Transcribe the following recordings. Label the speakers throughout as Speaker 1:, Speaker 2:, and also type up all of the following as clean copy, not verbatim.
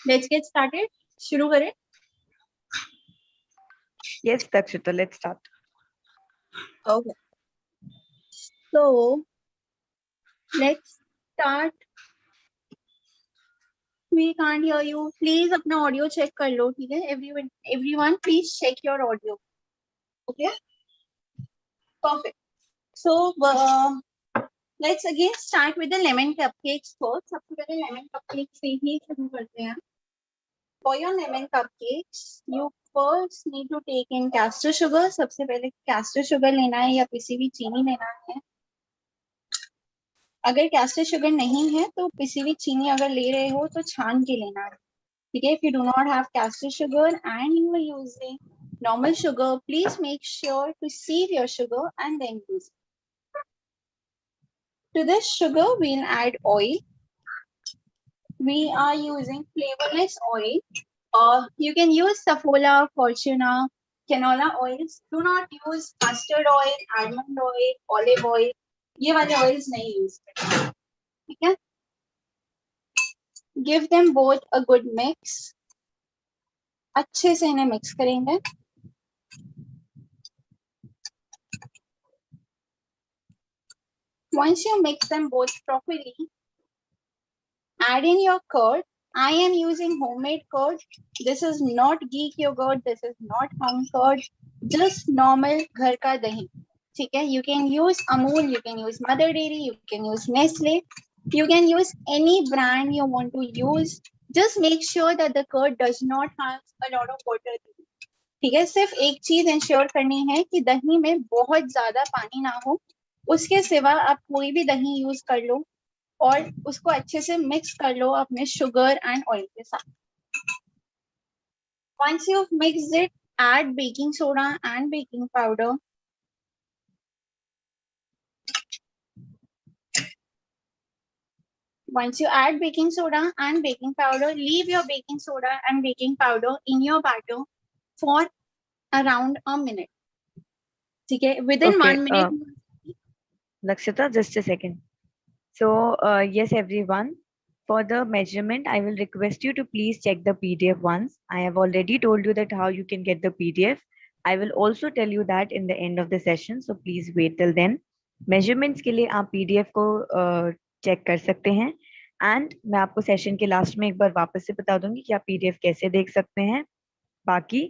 Speaker 1: Let's get started. शुरू करें.
Speaker 2: Yes, Dakshita, let's start.
Speaker 1: Okay. So let's start. We can't hear you. Please अपना audio check कर लो, ठीक है? Everyone, please check your audio. Okay. Perfect. So let's again start with the lemon cupcakes first. सबसे पहले lemon cupcakes से ही शुरू करते हैं. For your lemon cupcakes, you first need to take in castor sugar. सबसे पहले castor sugar लेना है या पिसी हुई चीनी लेना है. अगर कैस्टर शुगर नहीं है तो पिसी हुई चीनी अगर ले रहे हो तो छान के लेना है, ठीक है. If you do not have castor sugar and you are using normal sugar, please make sure to sieve your sugar and then use it. To this sugar, we'll add oil. We are using flavorless oil. You can use Saffola, Fortuna, canola oils. Do not use mustard oil, almond oil, olive oil. ये वाले oils नहीं use करते, ठीक है. Give them both a good mix. अच्छे से इन्हें mix करेंगे. Once you mix them both properly, add in your curd. I am using homemade curd. This is not Geek yogurt. This is not home curd. Just normal घर का दही. ठीक है. You can use Amul. You can use Mother Dairy. You can use Nestle. You can use any brand you want to use. Just make sure that the curd does not have a lot of water. ठीक है. सिर्फ एक चीज ensure करनी है कि दही में बहुत ज्यादा पानी ना हो. उसके सिवा आप कोई भी दही यूज कर लो और उसको अच्छे से मिक्स कर लो अपने शुगर एंड ऑयल के साथ. Once you've mixed it, add baking soda and baking powder. Once you add baking soda and baking powder, leave your baking soda and baking powder in your batter for around a minute. ठीक है. Within 1 minute.
Speaker 2: Lakshita, just a second. So, yes, everyone, for the measurement, I will request you to please check the PDF once. I have already told you that how you can get the PDF. I will also tell you that in the end of the session. So please wait till then. Measurements के लिए आप PDF को check कर सकते हैं. And मैं आपको session के last में एक बार वापस से बता दूंगी कि आप PDF कैसे देख सकते हैं. बाकी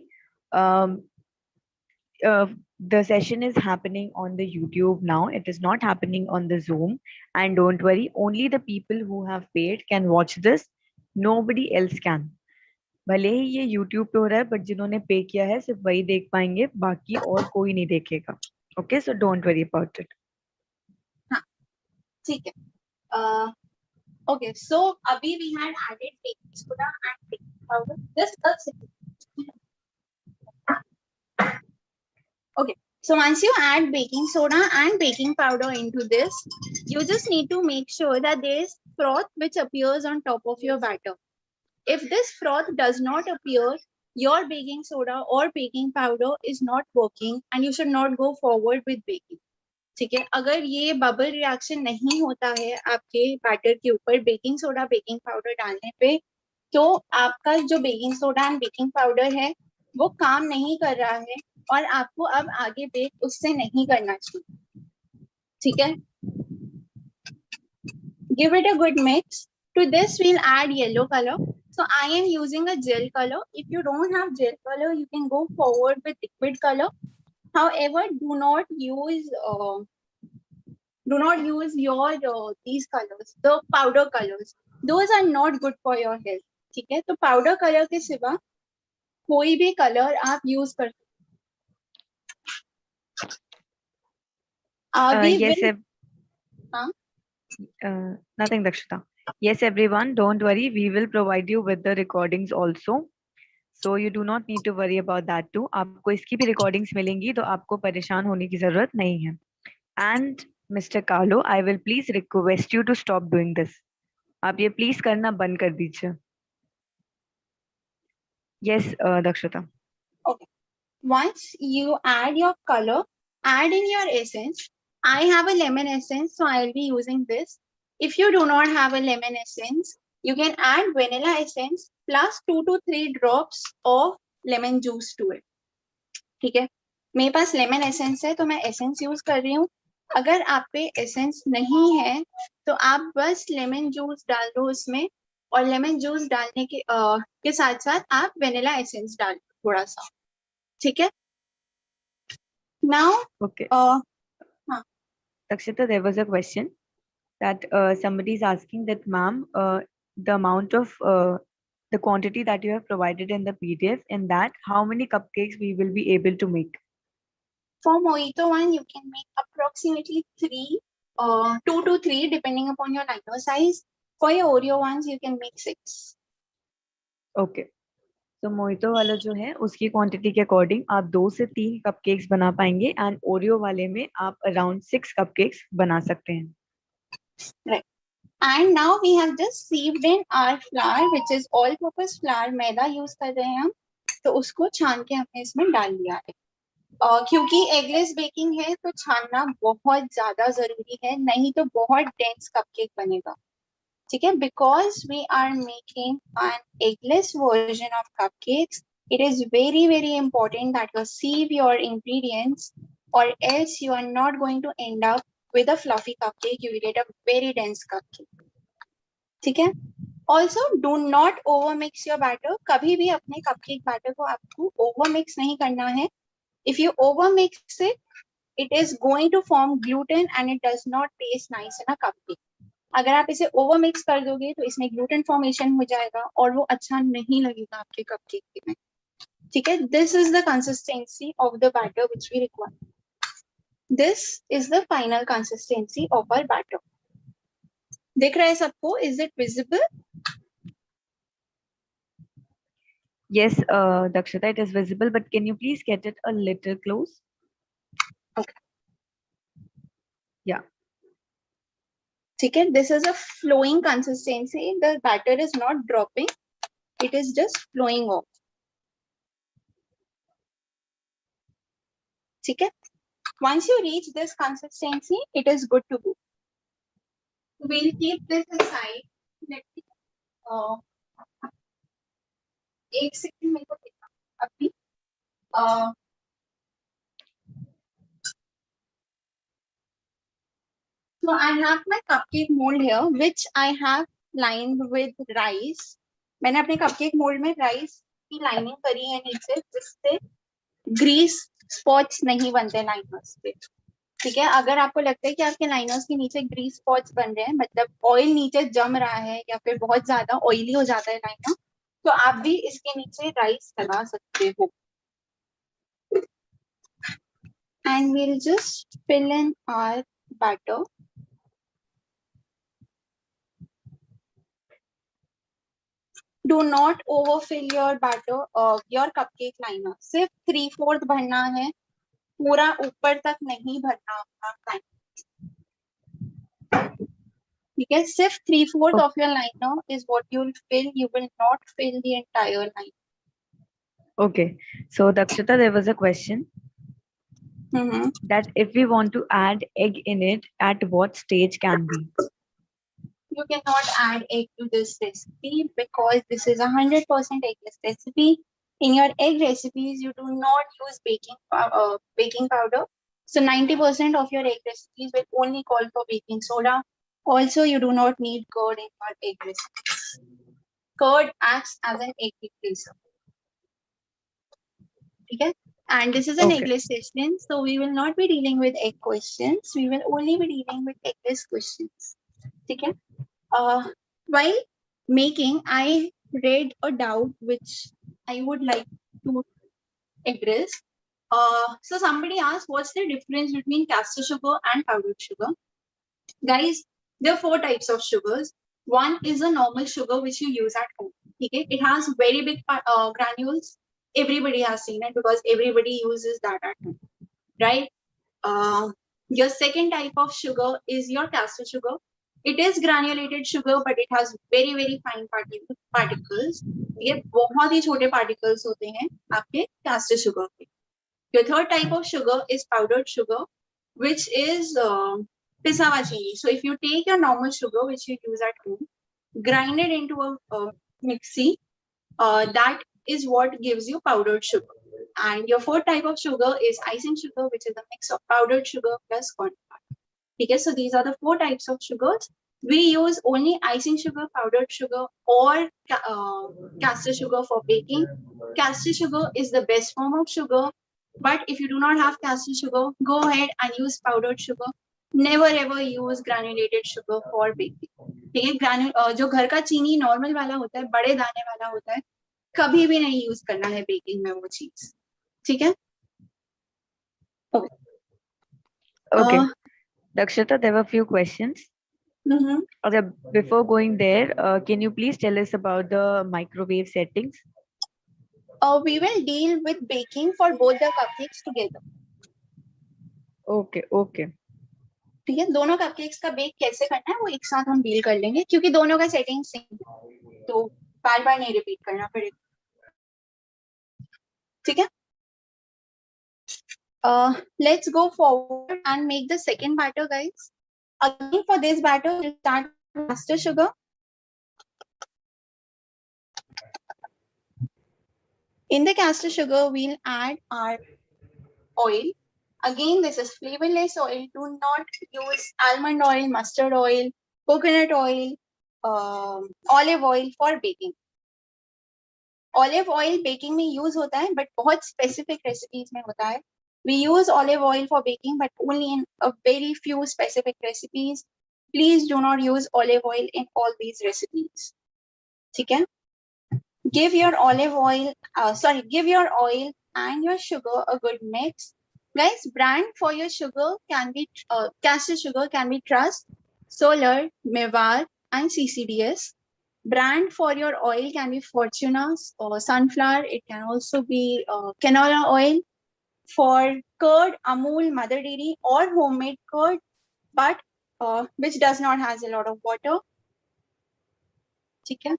Speaker 2: the session is happening on the YouTube now. It is not happening on the Zoom. And don't worry, only the people who have paid can watch this. Nobody else can. भले ही ये YouTube पे हो रहा है, but जिन्होंने पे किया है सिर्फ वही देख पाएंगे, बाकी और कोई नहीं देखेगा. Okay, so don't worry about it.
Speaker 1: हाँ, ठीक है. Okay, so अभी we had added baking soda and baking powder. Just a second. Okay, so once you add baking soda and baking powder into this, you just need to make sure that there is froth which appears on top of your batter. If this froth does not appear, your baking soda or baking powder is not working and you should not go forward with baking. ठीक है. अगर ये bubble reaction नहीं होता है आपके batter के ऊपर बेकिंग सोडा बेकिंग पाउडर डालने पे, तो आपका जो baking soda and baking powder है वो काम नहीं कर रहा है और आपको अब आगे बेक उससे नहीं करना चाहिए. ठीक है. Give it a good mix. To this we'll add yellow color. So I am using a gel color. If you don't have gel color, you can go forward with liquid color. However, do not use your these colors, the powder colors. Those are not good for your health. ठीक है. तो powder color के सिवा कोई भी color आप use कर
Speaker 2: nothing, Dakshita. Yes, everyone, don't worry. We will provide you with the recordings also. So you do not need to worry about that too. आपको इसकी भी recordings मिलेंगी, तो आपको परेशान होने की जरूरत नहीं है. And Mr. Carlo, I will please request you to stop doing this. आप ये please करना बंद कर दीजिए. Yes, Dakshita.
Speaker 1: Okay. Once you add your color, add in your essence. I have a lemon essence, so I'll be using this. If you do not have a lemon essence, You can add vanilla essence plus 2 to 3 drops of lemon juice to it. ठीक है, मेरे पास lemon essence है तो मैं essence use कर रही हूँ. अगर आप पे एसेंस नहीं है तो आप बस लेमन जूस डाल दो उसमें, और लेमन जूस डालने के साथ साथ आप वेनिला एसेंस डाल दो थोड़ा सा. ठीक है. Now
Speaker 2: Okay.
Speaker 1: हाँ.
Speaker 2: Dakshita, there was a question that somebody is asking that, ma'am, the amount of the quantity that you have provided in the PDF, in that how many cupcakes we will be able to make?
Speaker 1: For mojito one, you can make approximately 2 to 3 depending upon your liner size. For your Oreo ones, you can make 6.
Speaker 2: Okay. तो mojito वाला जो है उसकी quantity के according आप 2 से 3 cupcakes बना पाएंगे, एंड ओरियो वाले में आप अराउंड 6 कपकेक्स बना सकते हैं.
Speaker 1: Right. And now we have just sieved in our flour, which is all-purpose flour. Maida use कर रहे हैं हम, तो उसको छान के हमने इसमें डाल दिया है. क्योंकि एगलेस बेकिंग है तो छानना बहुत ज्यादा जरूरी है, नहीं तो बहुत डेंस कपकेक बनेगा. ठीक है, because we are making an eggless version of cupcakes, it is very very important that you sieve your ingredients, or else you are not going to end up with a fluffy cupcake. You will get a very dense cupcake. ठीक है. Also, do not overmix your batter. कभी भी अपने cupcake batter को आपको overmix नहीं करना है. If you overmix it, it is going to form gluten and it does not taste nice in a cupcake. अगर आप इसे overmix कर दोगे तो इसमें gluten formation हो जाएगा और वो अच्छा नहीं लगेगा आपके cupcake में. ठीक है. This is the consistency of the batter which we require. This is the final consistency of our batter. दिख रहा है सबको? Is it visible?
Speaker 2: Yes, Dakshita, it is visible, but can you please get it a little close?
Speaker 1: Okay.
Speaker 2: Yeah.
Speaker 1: ठीक है. This is a flowing consistency. The batter is not dropping. It is just flowing off. ठीक है. Once you reach this consistency, it is good to go. We'll keep this aside. Let me एक second मेरे को देना अभी. So I have my cupcake mold here, which I have lined with rice. मैंने अपने cupcake mold में rice की lining करी है नीचे, जिससे grease spots नहीं बनते liners पे. ठीक है. अगर आपको लगता है कि आपके लाइनर्स के नीचे ग्रीस स्पॉट्स बन रहे हैं, मतलब ऑयल नीचे जम रहा है या फिर बहुत ज्यादा ऑयली हो जाता है लाइनर, तो आप भी इसके नीचे राइस लगा सकते हो. And we'll just fill in our batter. Do not overfill your batter, your cupcake liner. सिर्फ 3/4 भरना है, पूरा ऊपर तक नहीं भरना अपना. ठीक है. सिर्फ 3/4 of your liner is what you will fill. You will not fill the entire liner.
Speaker 2: Okay. So Dakshita, there was a question that if we want to add egg in it, at what stage can we?
Speaker 1: You cannot add egg to this recipe because this is 100% eggless recipe. In your egg recipes, you do not use baking powder. So 90% of your egg recipes will only call for baking soda. Also, you do not need curd in your egg recipes. Curd acts as an egg replacer. Okay? And this is an eggless session, so we will not be dealing with egg questions. We will only be dealing with eggless questions. Okay? While making, I read a doubt which I would like to address. So somebody asked, what's the difference between caster sugar and powdered sugar? Guys, there are 4 types of sugars. One is a normal sugar which you use at home. Okay? It has very big granules. Everybody has seen it because everybody uses that at home, right? Your second type of sugar is your caster sugar. It is granulated sugar, but it has very very fine particles. ये बहुत ही छोटे particles होते हैं आपके caster sugar के. Your third type of sugar is powdered sugar, which is पिसा हुआ चीनी. So if you take your normal sugar which you use at home, grind it into a mixie. That is what gives you powdered sugar. And your fourth type of sugar is icing sugar, which is a mix of powdered sugar plus corn flour. Okay, so these are the four types of sugars. We use only icing sugar, powdered sugar, or caster sugar for baking. Caster sugar is the best form of sugar, but if you do not have caster sugar, go ahead and use powdered sugar. Never ever use granulated sugar for baking. ठीक है, जो घर का चीनी normal वाला होता है, बड़े दाने वाला होता है, कभी भी नहीं यूज करना है बेकिंग में वो चीज. ठीक है.
Speaker 2: Okay. Dakshita, there were a few questions.
Speaker 1: Mm-hmm.
Speaker 2: Before going there, can you please tell us about the microwave settings?
Speaker 1: We will deal with baking for both the cupcakes together.
Speaker 2: Okay, okay.
Speaker 1: ठीक है, दोनों cupcakes का bake कैसे करना है वो एक साथ हम डील कर लेंगे, क्योंकि दोनों का सेटिंग सेम है, तो बार बार नहीं रिपीट करना पड़ेगा. ठीक है. Let's go forward and make the second batter, guys. Again, for this batter, we'll start with caster sugar. In the caster sugar, we'll add our oil. Again, this is flavorless oil. Do not use almond oil, mustard oil, coconut oil, olive oil for baking. Olive oil baking में use होता है, but बहुत specific recipes में होता है. We use olive oil for baking, but only in a very few specific recipes. Please do not use olive oil in all these recipes. ठीक है? Give your oil and your sugar a good mix. Guys, brand for your sugar can be caster sugar can be Trust, Solar, Mewar, and CCDS. Brand for your oil can be Fortuna or Sunflower. It can also be canola oil. For curd, Amul, Mother Dairy, or homemade curd, but which does not has a lot of water. Okay.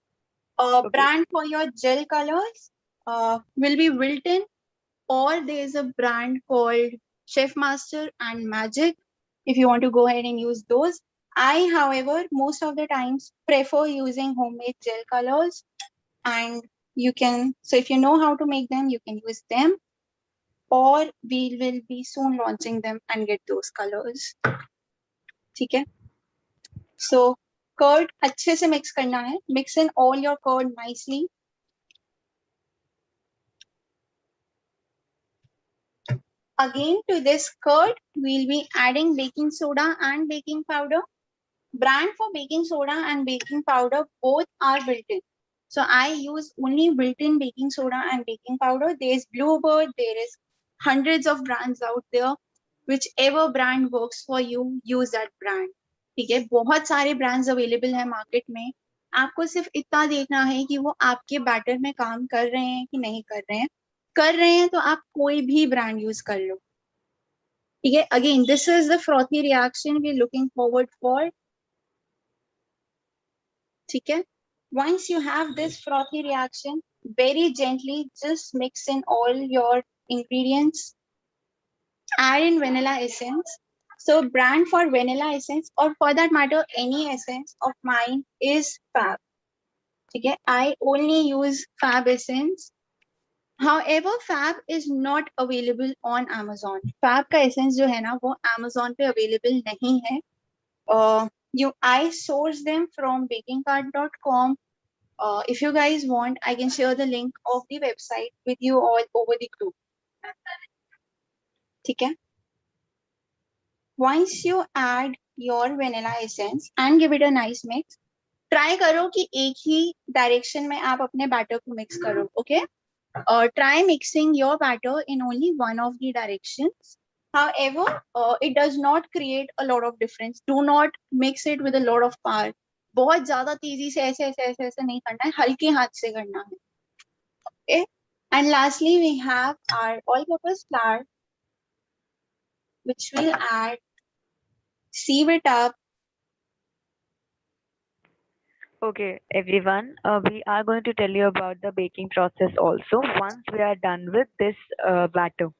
Speaker 2: Okay.
Speaker 1: Brand for your gel colors will be Wilton, or there is a brand called Chef Master and Magic. If you want to go ahead and use those. I, however, most of the times prefer using homemade gel colors, and you can, so if you know how to make them, you can use them, or we will be soon launching them and get those colors. ठीक है. So curd अच्छे से mix करना है. Mix in all your curd nicely. Again, to this curd, we'll be adding baking soda and baking powder. Brand for baking soda and baking powder, both are built-in. So I use only built-in baking soda and baking powder. There is Bluebird, there is hundreds of brands out there. Whichever brand works for you, use that brand. ठीक है, बहुत सारे brands available है market में. आपको सिर्फ इतना देखना है कि वो आपके बैटर में काम कर रहे हैं कि नहीं कर रहे हैं. कर रहे हैं तो आप कोई भी ब्रांड यूज कर लो. ठीक है. Again, this is the frothy reaction we are looking forward for. ठीक है. Once you have this frothy reaction, very gently just mix in all your ingredients. Add in vanilla essence. So brand for vanilla essence, or for that matter any essence of mine, is Fab. Okay, I only use Fab essence. However, Fab is not available on Amazon. Fab का essence जो है ना वो Amazon पे available नहीं है. I source them from bakingcart.com. If you guys want, I can share the link of the website with you all over the group. ठीक है. Once you add your vanilla essence and give it a nice mix, try करो कि एक ही direction में आप अपने batter को mix करो. Okay? Try mixing your batter in only one of the directions. However, it does not create a lot of difference. Do not mix it with a lot of power. बहुत ज्यादा तेजी से ऐसे नहीं करना है, हल्के हाथ से करना है. Okay? And lastly, we have our all-purpose flour, which we'll add, sieve it up.
Speaker 2: Okay, everyone, we are going to tell you about the baking process also once we are done with this batter.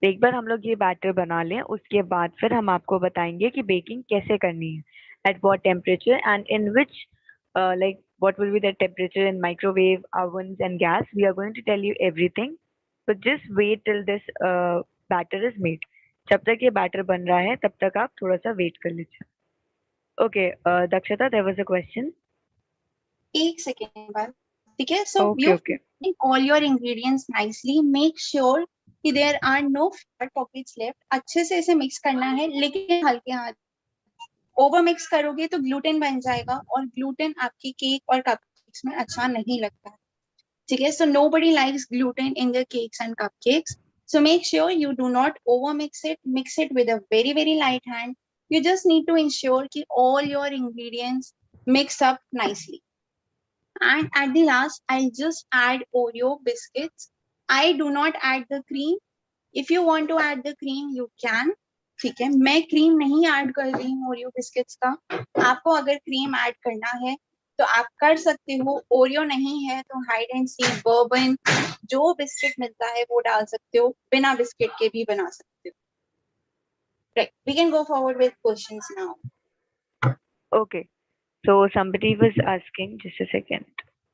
Speaker 2: एक बार हम लोग ये batter बना लें, उसके बाद फिर हम आपको बताएंगे कि बेकिंग कैसे करनी है, at what temperature and in which like what will be the temperature in microwave, ovens, and gas. We are going to tell you everything. So just wait till this batter is made. जब तक ये batter बन रहा है, तब तक आप थोड़ा सा wait कर लीजिए. Okay, Dakshata, there was a question.
Speaker 1: एक सेकेंड बाद ठीक है. So
Speaker 2: Okay,
Speaker 1: you
Speaker 2: okay.
Speaker 1: mix all your ingredients nicely. Make sure कि there are no fat pockets left. अच्छे से इसे मिक्स करना है, लेकिन हल्के हाथ. ओवर मिक्स करोगे तो ग्लूटेन बन जाएगा, और ग्लूटेन आपके केक और कपकेक्स में अच्छा नहीं लगता है. ठीक है. So nobody likes gluten in their cakes and cupcakes. So make sure you do not over mix it. Mix it with a very, very light hand. You just need to ensure that all your ingredients mix up nicely. And at the last, I'll just add Oreo biscuits. I do not add the cream. If you want to add the cream, you can. ठीक है. मैं cream नहीं add कर रही हूँ Oreo biscuits का. आपको अगर क्रीम ऐड करना है तो आप कर सकते हो. ओरियो नहीं है तो हाइड एंड सीक, बर्बन, जो बिस्किट मिलता है वो डाल सकते हो. बिना बिस्किट के भी बना सकते हो. Right. We can go forward with questions now.
Speaker 2: Okay. So somebody was asking, just a second.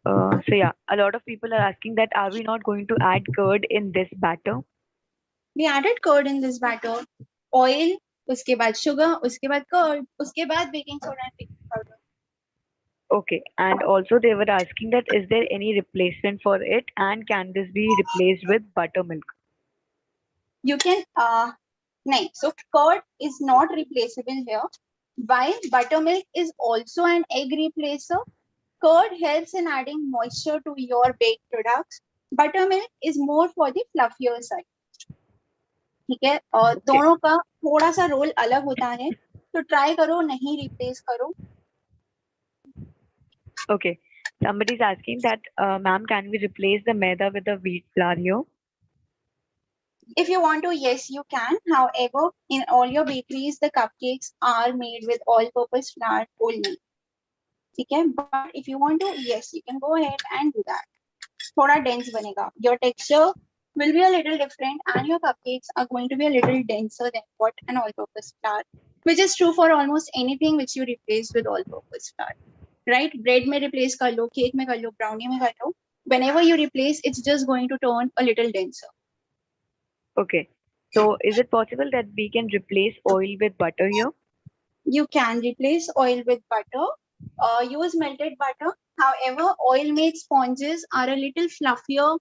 Speaker 2: So yeah, a lot of people are asking that are we not going to add curd in this batter?
Speaker 1: We added curd in this batter. Oil, उसके बाद sugar, उसके बाद curd, उसके बाद baking soda and baking powder.
Speaker 2: Okay, and also they were asking that is there any replacement for it, and can this be replaced with buttermilk?
Speaker 1: You can nahin. So curd is not replaceable here. While buttermilk is also an egg replacer, curd helps in adding moisture to your baked products. Buttermilk is more for the fluffier side. ठीक है. और
Speaker 2: Okay.
Speaker 1: दोनों का थोड़ा सा role अलग होता है, तो ट्राई करो नहीं रिप्लेस करो.
Speaker 2: Okay. Somebody is asking that, ma'am, can we replace the maida with the wheat flour here?
Speaker 1: If you want to, yes, you can. However, in all your bakeries, the cupcakes are made with all-purpose flour only. ठीक है. But if you want to, yes, you can go ahead and do that. थोड़ा dense बनेगा. Your texture will be a little different, and your cupcakes are going to be a little denser than what an all-purpose flour, which is true for almost anything which you replace with all-purpose flour. Right? Bread में replace कर लो, cake में कर लो, brownie में कर लो. Whenever you replace, it's just going to turn a little denser.
Speaker 2: Okay. So is it possible that we can replace oil with butter here?
Speaker 1: You can replace oil with butter. Use melted butter. However, oil-made sponges are a little fluffier,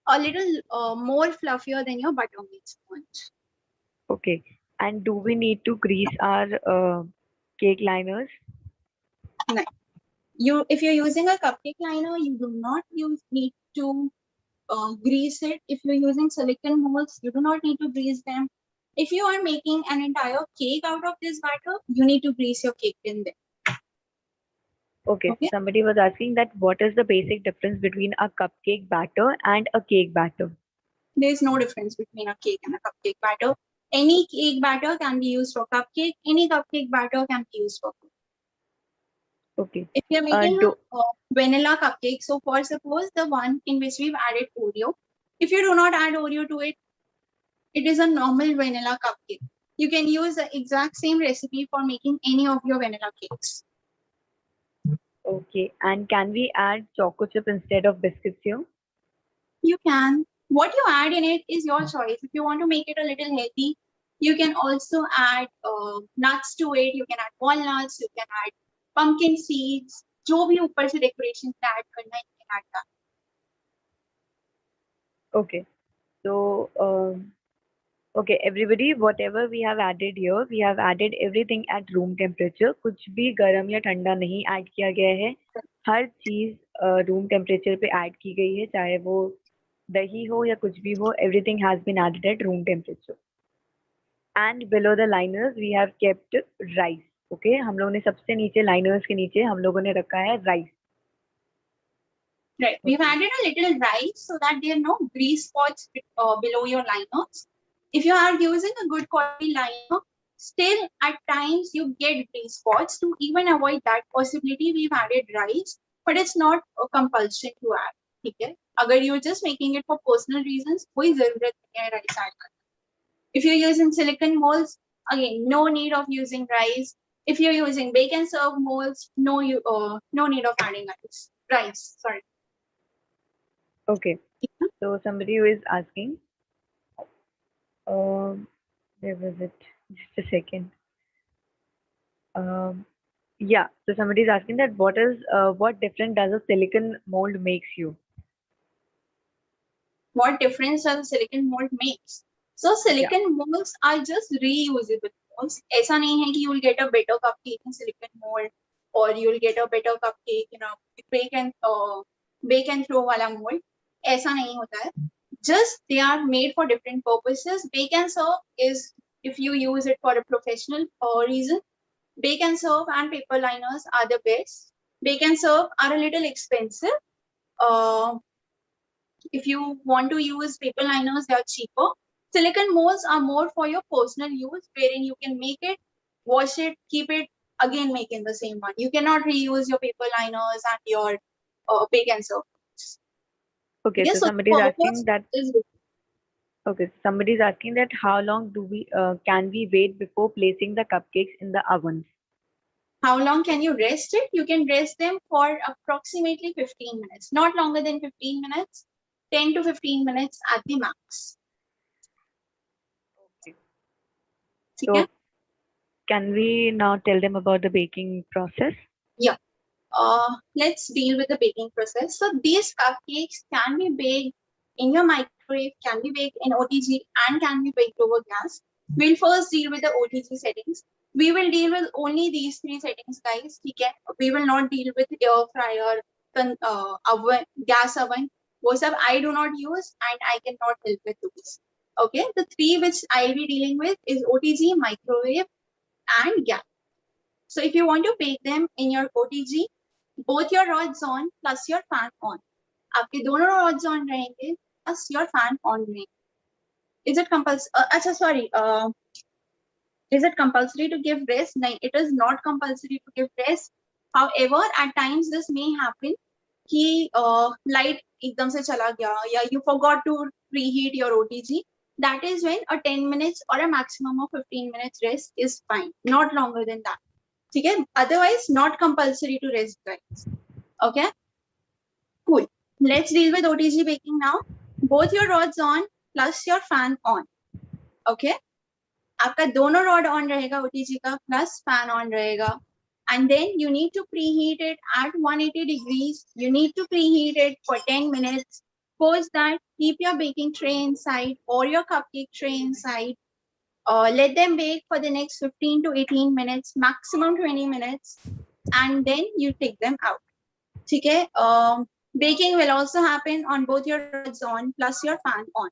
Speaker 1: a little more fluffier than your butter-made sponge.
Speaker 2: Okay. And do we need to grease our cake liners?
Speaker 1: No. If you're using a cupcake liner, you do not need to grease it. If you're using silicone molds, you do not need to grease them. If you are making an entire cake out of this batter, you need to grease your cake tin there.
Speaker 2: Okay.
Speaker 1: Okay.
Speaker 2: Somebody was asking that what is the basic difference between a cupcake batter and a cake batter?
Speaker 1: There is no difference between a cake and a cupcake batter. Any cake batter can be used for cupcake. Any cupcake batter can be used for cake.
Speaker 2: Okay.
Speaker 1: If you're making a vanilla cupcake, so for suppose the one in which we've added Oreo, if you do not add Oreo to it, it is a normal vanilla cupcake. You can use the exact same recipe for making any of your vanilla cakes.
Speaker 2: Okay. And can we add choco chip instead of biscuits here?
Speaker 1: You can. What you add in it is your choice. If you want to make it a little healthy, you can also add nuts to it. You can add walnuts. You can add pumpkin seeds. जो भी ऊपर से decoration से add करना है, you can add that.
Speaker 2: Okay. So, okay, everybody, whatever we have added here, we have added everything at room temperature. कुछ भी गर्म या ठंडा नहीं ऐड किया गया है. हर चीज रूम टेम्परेचर पे ऐड की गई है, चाहे वो दही हो या कुछ भी हो. Everything has been added at room temperature. And below the liners, we have kept rice. Okay, हम लोगों ने सबसे नीचे liners के नीचे हम लोगों ने रखा है rice.
Speaker 1: Right. We've added a little rice so that there are no grease spots below your liners. If you are using a good quality liner, still at times you get grease spots. To even avoid that possibility, we've added rice, but it's not a compulsion to add. ठीक है. अगर you're just making it for personal reasons, कोई जरूरत नहीं है rice add करने. If you're using silicone molds, again, no need of using rice. If you're using bake and serve molds, no need of adding rice. Sorry.
Speaker 2: Okay. So somebody who is asking, where was it? Just a second. Um, yeah. So somebody is asking that what different does a silicon mold makes you?
Speaker 1: What difference does silicon mold makes? So
Speaker 2: Yeah.
Speaker 1: silicon molds are just reusable molds. ऐसा नहीं है कि you will get a better cupcake in silicon mold or you will get a better cupcake in a bake and throw वाला mold. ऐसा नहीं होता है. Just they are made for different purposes. Bake and serve is if you use it for a professional reason. Bake and serve and paper liners are the best. Bake and serve are a little expensive. Uh, if you want to use paper liners, they are cheaper. Silicon molds are more for your personal use, wherein you can make it, wash it, keep it, again make in the same one. You cannot reuse your paper liners and your bake and serve.
Speaker 2: Okay.
Speaker 1: Yes,
Speaker 2: So
Speaker 1: so the
Speaker 2: somebody is asking
Speaker 1: purpose
Speaker 2: that.
Speaker 1: is
Speaker 2: Okay. Somebody is asking that how long do we can we wait before placing the cupcakes in the ovens?
Speaker 1: how long can you rest it? You can rest them for approximately 15 minutes, not longer than 15 minutes, 10 to 15 minutes at the max.
Speaker 2: Okay.
Speaker 1: Okay?
Speaker 2: So can we now tell them about the baking process?
Speaker 1: Yeah. Let's deal with the baking process. So these cupcakes can be baked in your microwave, can be baked in OTG, and can be baked over gas. We'll first deal with the OTG settings. We will deal with only these three settings, guys. Okay? We will not deal with air fryer, oven, gas oven. Those stuff I do not use and I cannot help with those. Okay, the three which I'll be dealing with is OTG, microwave, and gas. So if you want to bake them in your OTG, both your rods on plus your fan on. आपके दोनों rods on रहेंगे plus your fan on रहेंगे. Is it compulsory? अच्छा sorry. Is it compulsory to give rest? No, it is not compulsory to give rest. However, at times this may happen कि light एकदम से चला गया या you forgot to preheat your OTG. That is when a 10 minutes or a maximum of 15 minutes rest is fine. Not longer than that. ठीक है? Otherwise, not compulsory to rest, guys. Okay? Cool. Let's deal with OTG baking now. Both your rods on plus your fan on. Okay? आपका दोनों rod on रहेगा OTG का plus fan on रहेगा. And then you need to preheat it at 180 degrees. You need to preheat it for 10 minutes. Post that, keep your baking tray inside or your cupcake tray inside. Let them bake for the next 15 to 18 minutes, maximum 20 minutes. And then you take them out. Okay? Baking will also happen on both your rods on plus your fan on.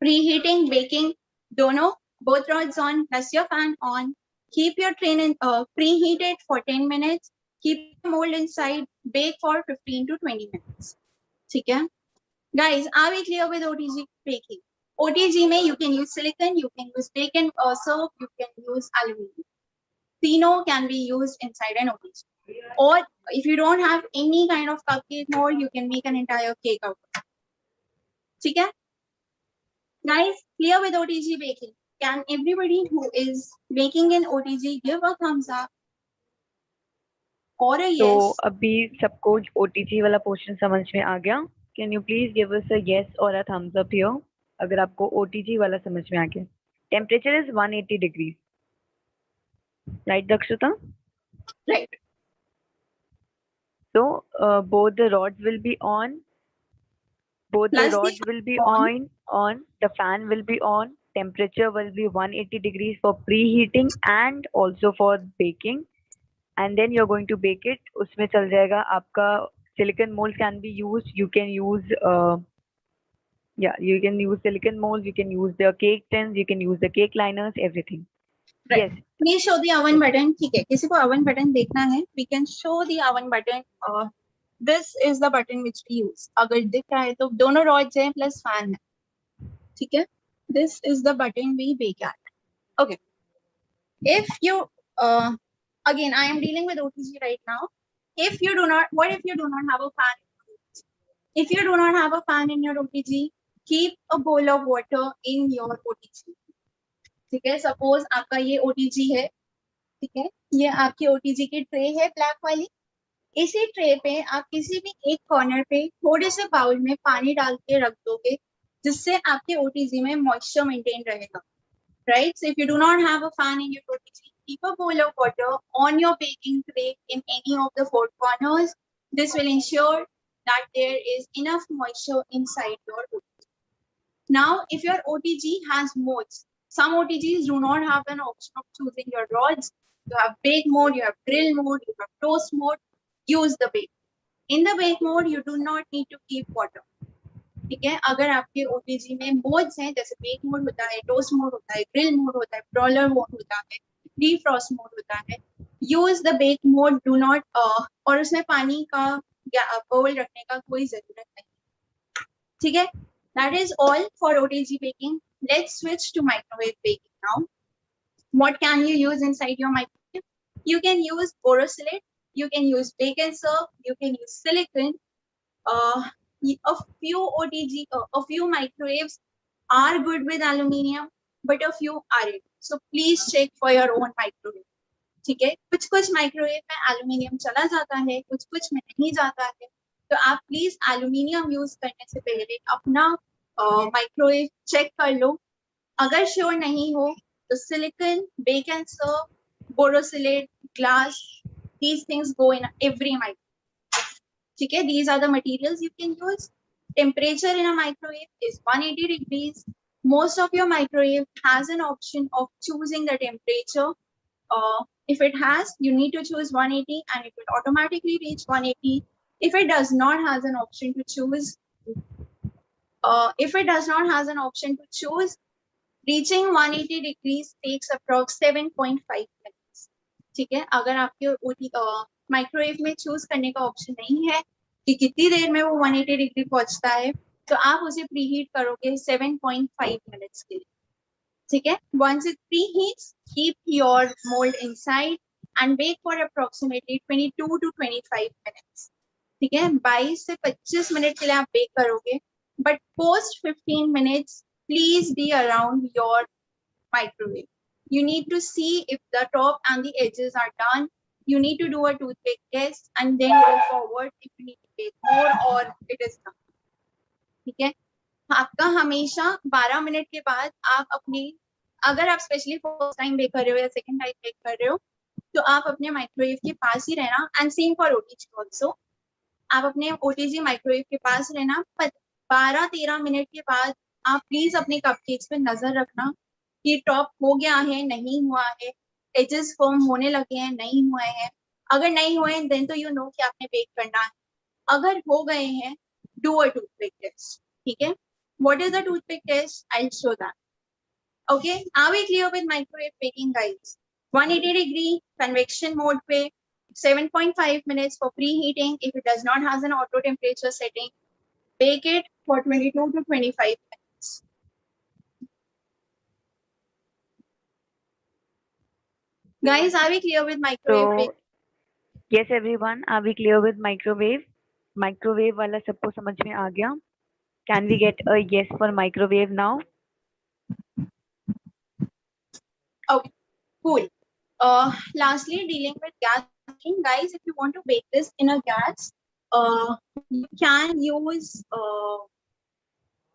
Speaker 1: Preheating, baking, dono, both rods on plus your fan on. Keep your tray in, preheat it for 10 minutes. Keep the mold inside, bake for 15 to 20 minutes. Okay? Guys, are we clear with OTG baking? OTG में you can use silicon, you can use bake and serve, you can use aluminum. Tino can be used inside an OTG. Or if you don't have any kind of cupcake mold, you can make an entire cake out of it. Okay? Guys, clear with OTG baking. Can everybody who is making an OTG give a thumbs up or a
Speaker 2: तो
Speaker 1: yes?
Speaker 2: अभी सबको OTG वाला portion समझ में आ गया? Can you please give us a yes or a thumbs up here? अगर आपको OTG वाला समझ में आ गया. Temperature is 180 degrees. Right, Dakshita?
Speaker 1: Right.
Speaker 2: So both the rods will be on. Both the
Speaker 1: Plus the
Speaker 2: rods will be
Speaker 1: on.
Speaker 2: on. The fan will be on. Temperature will be 180 degrees for preheating and also for baking. And then you're going to bake it. उसमें चल जाएगा आपका silicon molds can be used. You can use you can use silicon molds. You can use the cake tins. You can use the cake liners. Everything.
Speaker 1: Right.
Speaker 2: Yes.
Speaker 1: Please show the oven button. ठीक है. किसी को oven button देखना है? We can show the oven button. This is the button which we use. अगर दिख रहा है तो दोनों rods हैं plus fan है. ठीक है? This is the button we bake at. Okay. If you again, I am dealing with OTG right now. If you do not, what if you do not have a fan? If you do not have a fan in your OTG, keep a bowl of water in your OTG. ठीक है? Suppose आपका ये OTG है. ठीक है, ये आपकी OTG की ट्रे है ब्लैक वाली। इसी ट्रे पे आप किसी भी एक कॉर्नर पे थोड़े से बाउल में पानी डाल के रख दोगे, जिससे आपके ओटीजी में मॉइस्चर मेंटेन रहेगा, right? So if you do not have a fan in your OTG, keep a bowl of water on your baking tray in any of the four corners. This will ensure that there is enough moisture inside your OTG. Now, if your OTG has modes, some OTGs do not have an option of choosing your rods. You have bake mode, you have grill mode, you have toast mode. Use the bake. In the bake mode, you do not need to keep water. ठीक है, अगर आपके OTG में modes हैं, जैसे bake mode होता है, toast mode होता है, ग्रिल मोड होता है, ब्रॉलर मोड होता है, डीफ्रॉस्ट मोड होता है, use the bake mode, do not, और उसमें पानी का बाउल रखने का कोई जरूरत नहीं। ठीक है, that is all for OTG baking. Let's switch to microwave baking now. What can you use inside your microwave? You can use borosilicate, you can use bake and serve, you can use silicone. A few OTG, a few microwaves are good with aluminium, but a few aren't. So please check for your own microwave. ठीक है, कुछ कुछ microwave में aluminium चला जाता है, कुछ कुछ में नहीं जाता है, तो आप प्लीज एल्यूमिनियम यूज करने से पहले अपना माइक्रोवेव चेक कर लो। अगर श्योर नहीं हो तो silicone, bake and serve, borosilicate, glass, these things go in every microwave. ठीक है, these are the materials you can use. Temperature in a microwave is 180 degrees. Most of your microwave has an option of choosing the temperature. If it has, you need to choose 180 and it will automatically reach 180. If it does not has an option to choose, reaching 180 degrees takes approx 7.5 minutes. ठीक है, अगर आपके microwave में choose करने का option नहीं है कि कितनी देर में वो 180 डिग्री पहुंचता है, तो आप उसे प्रीहीट करोगे 7.5 मिनट्स के लिए। ठीक है, once it preheats, keep your mold inside and bake for approximately 22 to 25 minutes. ठीक है, 22 से 25 मिनट के लिए आप बेक करोगे, but post 15 minutes please be around your microwave. You need to see if the top and the edges are done. You need to do a toothpick test and then go forward if you need to bake more or it is done. ठीक है, आपका हमेशा 12 minute के बाद आप अपनी, अगर आप स्पेशली फर्स्ट टाइम बेक कर रहे हो या सेकंड टाइम बेक कर रहे हो, तो आप अपने माइक्रोवेव के पास ही रहना। And same for OTG also, आप अपने ओटीजी माइक्रोवेव के पास रहना। 12-13 मिनट के बाद आप प्लीज अपने कपकेक्स पे नजर रखना कि टॉप हो गया है, नहीं हुआ है, एजेस फॉर्म होने लगे हैं, नहीं हुए हैं। अगर नहीं हुए देन तो यू नो कि आपने बेक करना है। अगर हो गए हैं, डू अ टूथपिक टेस्ट। ठीक है, what is the toothpick test? I'll show that. Okay, are we clear with microwave baking, guys? 180 degree convection mode पे 7.5 minutes for preheating. If it does not has an auto temperature setting, bake it for 22 to 25 minutes. Guys, are we clear with microwave
Speaker 2: So
Speaker 1: baking?
Speaker 2: yes everyone, are we clear with microwave? Microwave वाला सबको समझ में आ गया? Can we get a yes for microwave now?
Speaker 1: Okay, cool. Lastly, dealing with gas cooking, guys, if you want to bake this in a gas,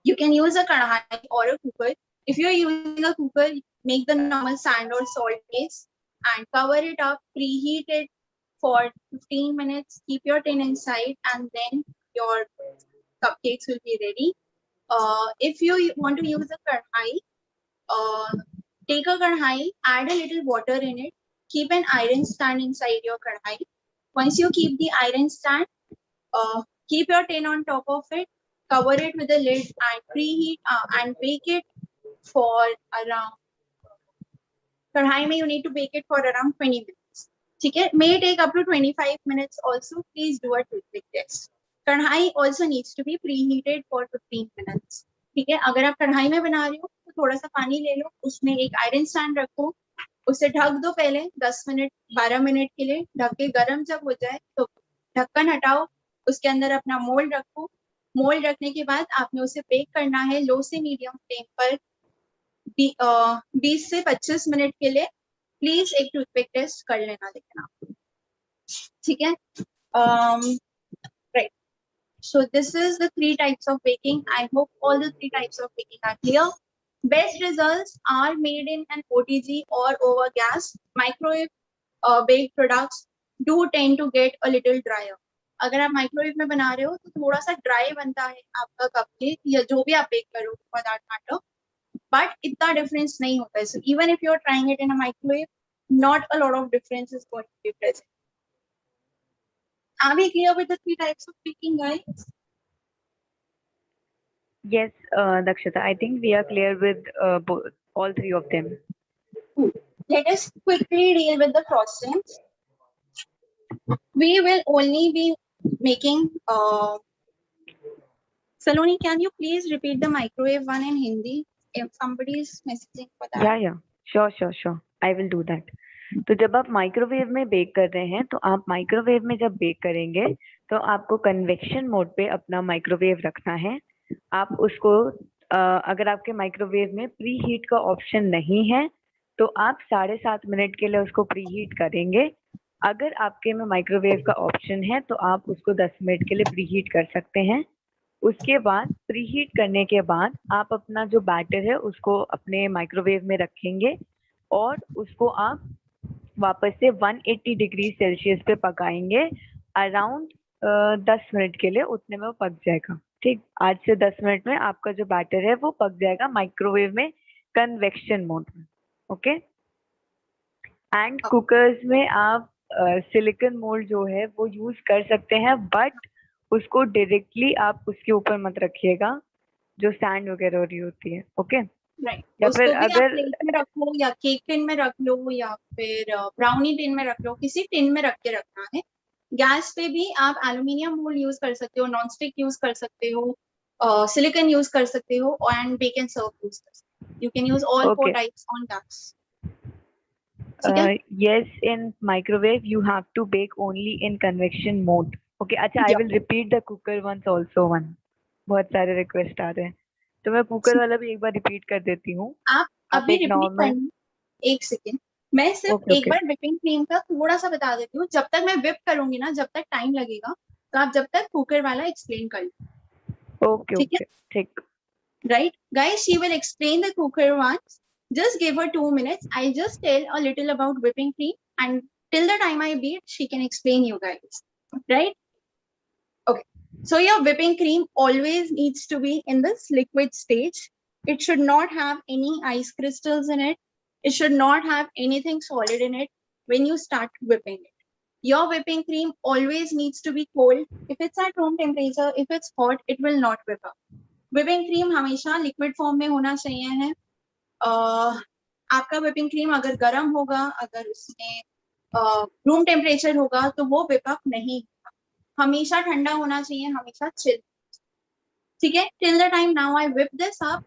Speaker 1: you can use a kadhai or a cooker. If you're using a cooker, make the normal sand or salt base and cover it up, preheat it for 15 minutes, keep your tin inside, and then your cupcakes will be ready. If you want to use a kadhai, take a kadhai, add a little water in it, keep an iron stand inside your kadhai. Once you keep the iron stand, keep your tin on top of it, cover it with a lid and preheat and bake it for around, kadhai mein you need to bake it for around 20 minutes. ठीक है, may take up to 25 minutes also. Please do a toothpick test. कढ़ाई also needs to be preheated for 15 minutes. ठीक है, अगर आप कढ़ाई में बना रहे हो तो थोड़ा सा पानी ले लो, उसमें एक आयरन स्टैंड रखो, उसे ढक दो पहले 10 मिनट 12 मिनट के लिए। ढक के गर्म जब हो जाए तो ढक्कन हटाओ, उसके अंदर अपना मोल्ड रखो। मोल्ड रखने के बाद आपने उसे बेक करना है लो से मीडियम फ्लेम पर 20 से 25 मिनट के लिए। प्लीज एक टूथपिक टेस्ट कर लेना लेकिन आप, ठीक है? Right, so this is the 3 types of baking. I hope all the 3 types of baking are clear. Best results are made in an OTG or over gas. Microwave baked products do tend to get a little drier. अगर आप microwave में बना रहे हो तो थोड़ा सा dry बनता है आपका कपकेक या जो भी आप बेक करो फॉर दैट मैटर, बट इतना डिफरेंस नहीं होता है. So even if you are trying it in a microwave, not a lot of difference is going to be present. Are we clear with the 3 types of baking, guys?
Speaker 2: Yes, Dakshita, I think we are clear with all three of them.
Speaker 1: Let us quickly deal with the frostings. We will only be making Saloni, can you please repeat the microwave one in Hindi if somebody is messaging for that?
Speaker 2: Yeah, sure. I will do that. तो जब आप microwave में bake कर रहे हैं तो आप microwave में जब बेक करेंगे तो आपको कन्वेक्शन मोड पे अपना माइक्रोवेव रखना है. आप उसको अगर आपके माइक्रोवेव में प्री हीट का ऑप्शन नहीं है तो आप 7.5 मिनट के लिए उसको प्री हीट करेंगे. अगर आपके में माइक्रोवेव का ऑप्शन है तो आप उसको 10 मिनट के लिए प्री हीट कर सकते हैं. उसके बाद प्री हीट करने के बाद आप अपना जो बैटर है उसको अपने माइक्रोवेव में रखेंगे और उसको आप वापस से 180 डिग्री सेल्सियस पे पकाएंगे अराउंड 10 मिनट के लिए. उतने में वो पक जाएगा. ठीक, 8 से 10 मिनट में आपका जो बैटर है वो पक जाएगा माइक्रोवेव में कन्वेक्शन मोड में. ओके. एंड कुकर्स में आप सिलिकॉन मोल्ड जो है वो यूज कर सकते हैं, बट उसको डायरेक्टली आप उसके ऊपर मत रखिएगा जो सैंड वगैरह हो रही होती है. ओके.
Speaker 1: राइट,
Speaker 2: या
Speaker 1: उसको
Speaker 2: फिर
Speaker 1: भी आप
Speaker 2: अगर
Speaker 1: प्लेट में रखो या केक टिन में रख लो या फिर ब्राउनी टिन में रख लो, किसी टिन में रख के रखना है. गैस पे भी आप एल्यूमिनियम मोल्ड यूज कर सकते हो, नॉन स्टिक यूज कर सकते हो, सिलिकॉन यूज कर सकते हो and bake and serve use कर सकते हो. You can use all 4 types on gas.
Speaker 2: yes, in microwave you have to bake only in convection mode. Okay, अच्छा, I will repeat the cooker ones also one. बहुत सारे request आ रहे हैं तो मैं कुकर वाला भी एक बार रिपीट कर देती हूँ.
Speaker 1: आप अभी रिपीट करना, एक सेकेंड. मैं सिर्फ एक बार व्हिपिंग क्रीम का थोड़ा सा बता देती हूँ. जब तक मैं व्हिप करूंगी ना, जब तक टाइम लगेगा, तो आप जब तक कुकर वाला एक्सप्लेन कर लो.
Speaker 2: ओके ओके ठीक.
Speaker 1: Right, guys, she will explain the cooker once. Just give her 2 minutes. I'll just tell a little about whipping cream, and till the time I beat, she can explain you guys. Right? Okay. So your whipping cream always needs to be in this liquid stage. It should not have any ice crystals in it. It should not have anything solid in it when you start whipping it. Your whipping cream always needs to be cold. If it's at room temperature, if it's hot, it will not whip up. Whipping cream हमेशा liquid form में होना चाहिए है. आपका whipping cream अगर गर्म होगा, अगर उसमें रूम टेम्परेचर होगा तो वो व्हिप अप नहीं होगा. हमेशा ठंडा होना चाहिए, हमेशा चिल. ठीक है? Till the time now I whip this up,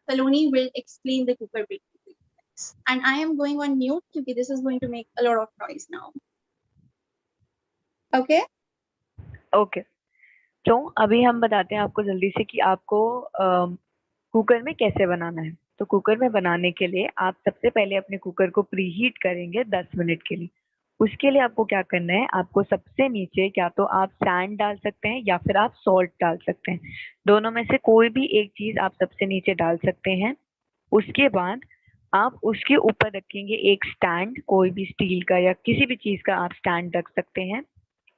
Speaker 1: Saloni will explain the cooker baking. And I am going on mute क्योंकि this is going to make a lot of noise now. Okay?
Speaker 2: Okay. तो अभी हम बताते हैं आपको जल्दी से कि आपको कुकर में कैसे बनाना है. तो कुकर में बनाने के लिए आप सबसे पहले अपने कुकर को प्री हीट करेंगे 10 मिनट के लिए. उसके लिए आपको क्या करना है, आपको सबसे नीचे क्या तो आप सैंड डाल सकते हैं या फिर आप सॉल्ट डाल सकते हैं. दोनों में से कोई भी एक चीज आप सबसे नीचे डाल सकते हैं. उसके बाद आप उसके ऊपर रखेंगे एक स्टैंड, कोई भी स्टील का या किसी भी चीज का आप स्टैंड रख सकते हैं.